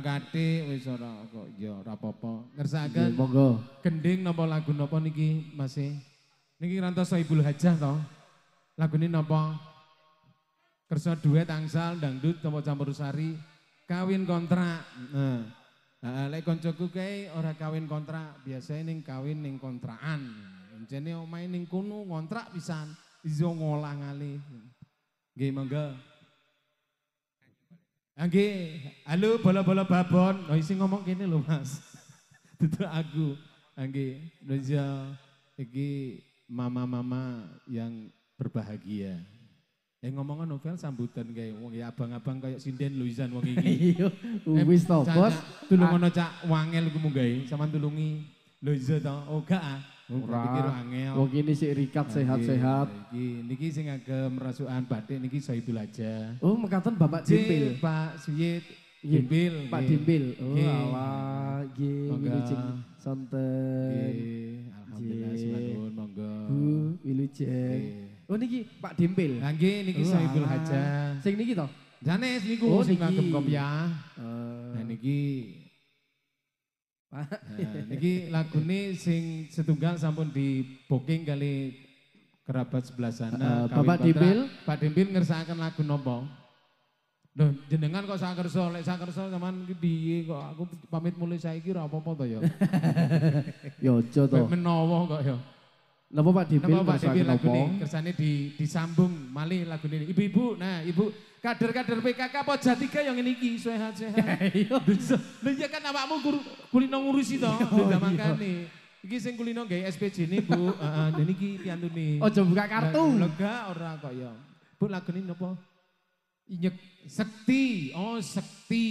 kate wis ora kok ya ora apa-apa. Ngersakaken Monggo. gending napa lagu napa niki Mas? Niki Rantoso Ibul Hajah to. Lagune napa? Kersa duet angsal dangdut napa campur sari kawin kontrak. Lek koncoku kae ora kawin kontrak, biasanya ning kawin ning kontrakan. Jane omahe ning kono ngontrak pisan, iso ngolah ngalih. Nggih monggo. Nggih, halo bola-bola babon. Oh isi ngomong kene lho Mas. Dudu aku. Nggih, Roja iki mama-mama yang berbahagia. Ngomongan novel sambutan kayak wong ya abang-abang kayak sinden Luizan wong iki. Iya, wis to, Bos. Tulungono cak wangel ku munggahe, sampean tulungi. Luiza to, oh gak ah. Pikir angel. Wong ini sik rikat sehat-sehat. Niki sing agem rasukan batik niki Sohibul Hajah. Oh, mekaten Bapak Dimpil. Pak Suyit Dimpil. Pak Dimpil. Oh, alah, nggih, wilujeng sonten. Alhamdulillah, silakan monggo. Bu, wilujeng. Oh niki Pak Dimpil. Nggih niki Sohibul Hajah. Sing niki to? Janes niku sing ngagem kopiah. Nah niki niki lagune sing setunggal sampun di booking kali kerabat sebelah sana. Bapak Dimpil. Pak Dimpil ngersakaken lagu napa? Loh jenengan kok sakersa, lek sakersa sampean iki piye kok aku pamit mulai saiki ora apa-apa to ya. Ya aja to. Menawa kok ya. Napa Pak Dimpil? Napa Pak Dimpil lagu ini kersane disambung malih lagu ini. Ibu-ibu, nah ibu kader-kader PKK Pojat 3 yang ini iki sehat-sehat. Lho iya kan awakmu kulino ngurusi to. Lha makane. Iki sing kulino gawe SPJ ne Bu. Heeh, niki piantune. Ojo buka kartu. Lega ora kok ya. Bu lagu ini napa? Inyek Sekti. Oh, Sekti.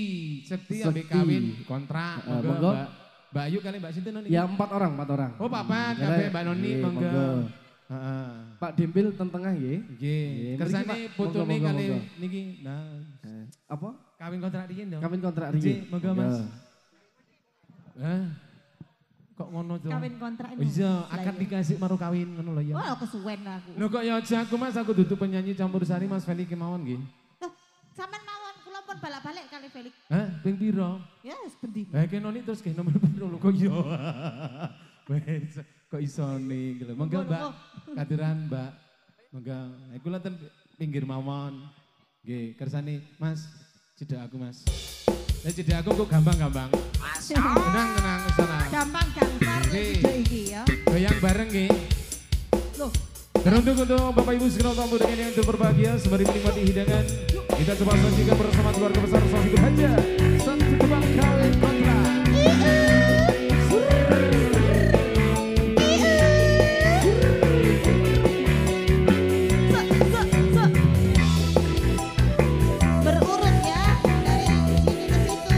Sekti ambek kawin kontrak. Monggo Mbak Ayu kali Mbak Sinten niki? Ya 4 orang. Oh papat, kabeh Mbak Noni monggo. Pak Dimpil teng tengah nggih. Nggih. Kersane fotone kali niki. Nah, apa? kawin kontrak riyen to. Kawin kontrak riyen. Monggo Mas. Kok ngono to? Kawin kontrak Oh iya, akad dikasih maru kawin ngono lho ya. Wah, kesuwen aku. Lho kok ya aja aku Mas, aku dudu penyanyi campur sari Mas Feli kemawon nggih. Loh, sampean mawon kula pun balak-balik kali Felix. Hah, ping piro? Ya, wis bendi. Noni terus nggih nomor piro lho kok iya. Wes kok iso nih gitu. Monggo Mbak, kadiran Mbak. Monggo, kula ten pinggir mawon. Nggih, kersane Mas, cedak aku Mas. Lah cedak aku kok gampang-gampang. Tenang sana. Gampang gampang iki ya. Goyang bareng nggih. Loh, Teruntuk untuk Bapak Ibu segenap tamu dengan yang berbahagia sembari menikmati hidangan. Kita coba saksikan bersama keluarga besar Sohibul Hajah. Satu kebang kawin kontrak. berurut ya dari sini ke situ.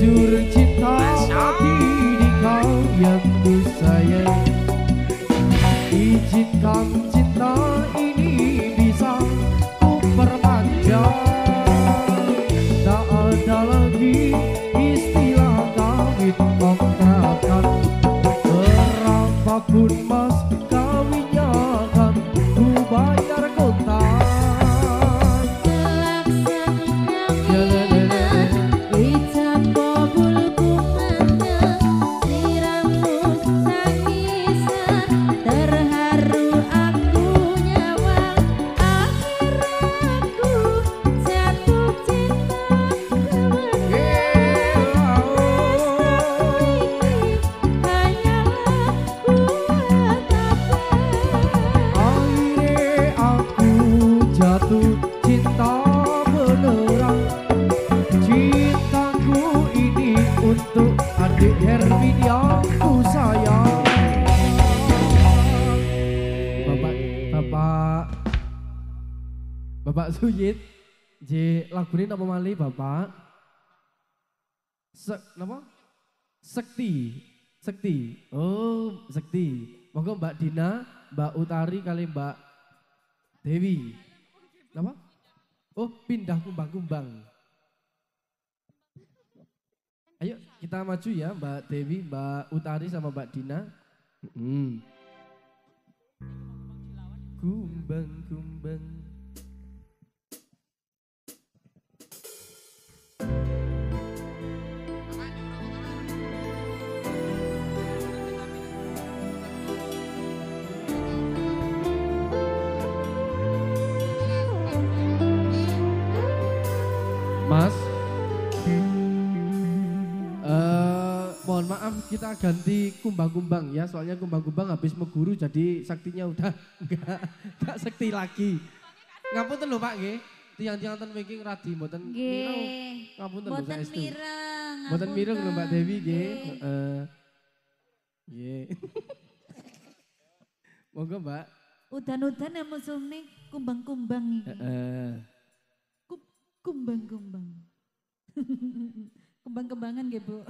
jujur cinta mati di kau yang ku sayang. Izinkan cinta ini bisa ku perpanjang. Tak ada lagi istilah kawin kontrakan. Berapapun mas kawinnya akan ku bayar kontan. Jatuh cinta beneran. Cintaku ini untuk adik Hermin yang ku sayang. Bapak Suyit, J lagu ini apa malih Bapak? Nama? Sekti. Oh, Sekti. Monggo Mbak Dina, Mbak Utari kali Mbak Dewi. Apa? Oh, pindah kumbang-kumbang. Ayo kita maju ya Mbak Dewi, Mbak Utari sama Mbak Dina. Kumbang-kumbang. Mas, mohon maaf kita ganti kumbang-kumbang ya, soalnya kumbang-kumbang habis meguru jadi saktinya udah enggak sakti lagi. Ngapunten lho Pak nggih, tiang-tiang ten mriki radi mboten mireng. Ngapunten lho saestu. Mboten mireng lho Mbak Dewi nggih. Nggih. Monggo Mbak. Udan-udan ya musuh nih kumbang-kumbang iki. Kumbang-kumbang. Kembang-kembangan nggih, Bu.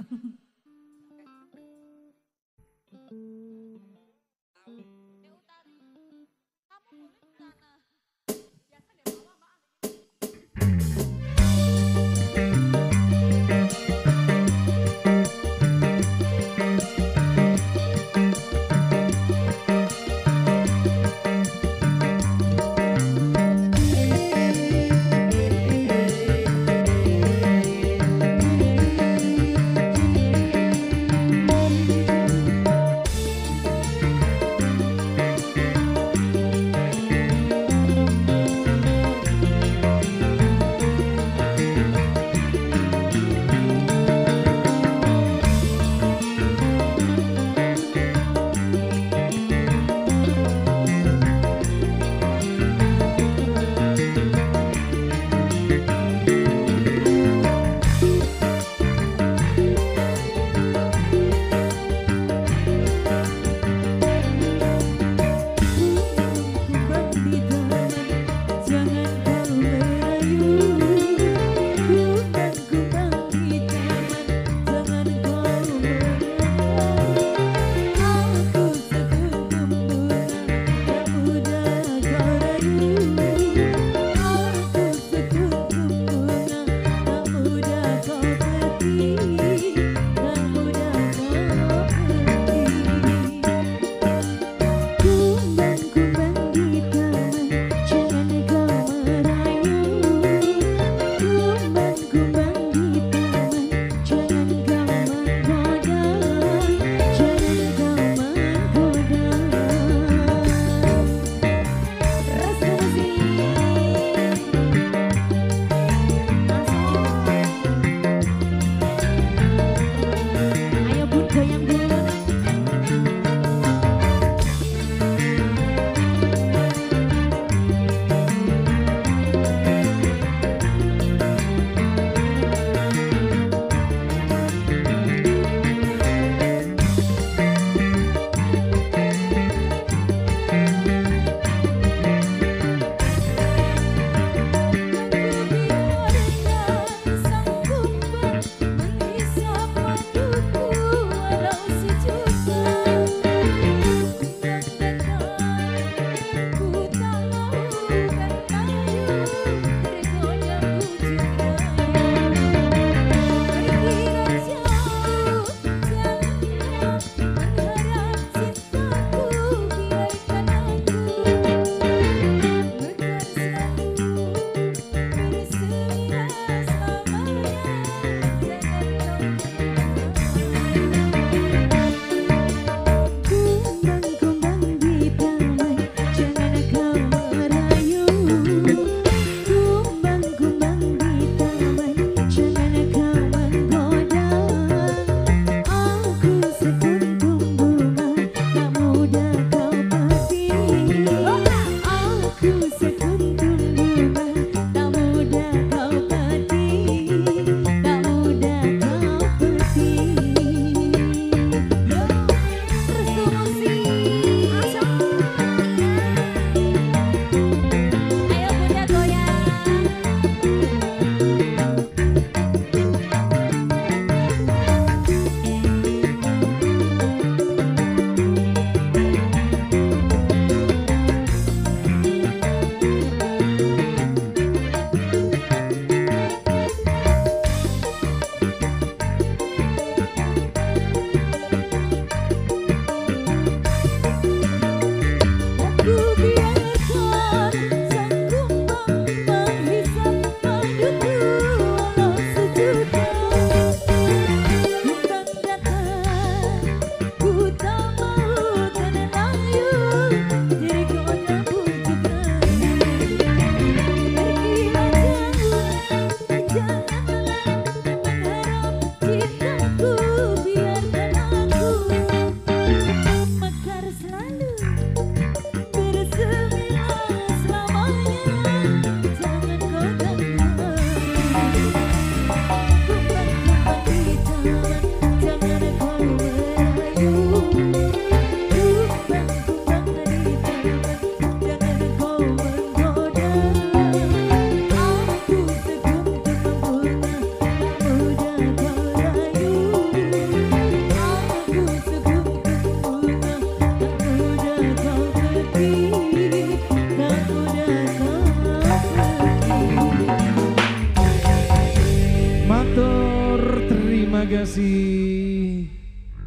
kasih.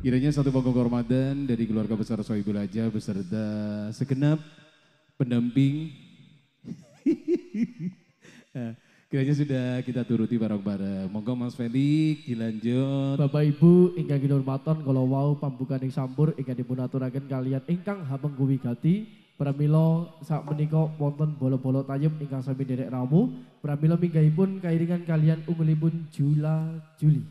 Kiranya satu panggung kehormatan dari keluarga besar Sohibul Aja beserta segenap pendamping. Nah, kiranya sudah kita turuti bareng-bareng. Monggo Mas Felix dilanjut. Bapak Ibu ingkang kinurmatan kala wau pambukaning sampur ingkang dipun aturaken kalian ingkang hamenggu wigati. Pramila sak menika wonten bola-bola tayub ingkang sami derek ramu. Pramila minggahipun kairingan kalian unggulipun Jula Juli.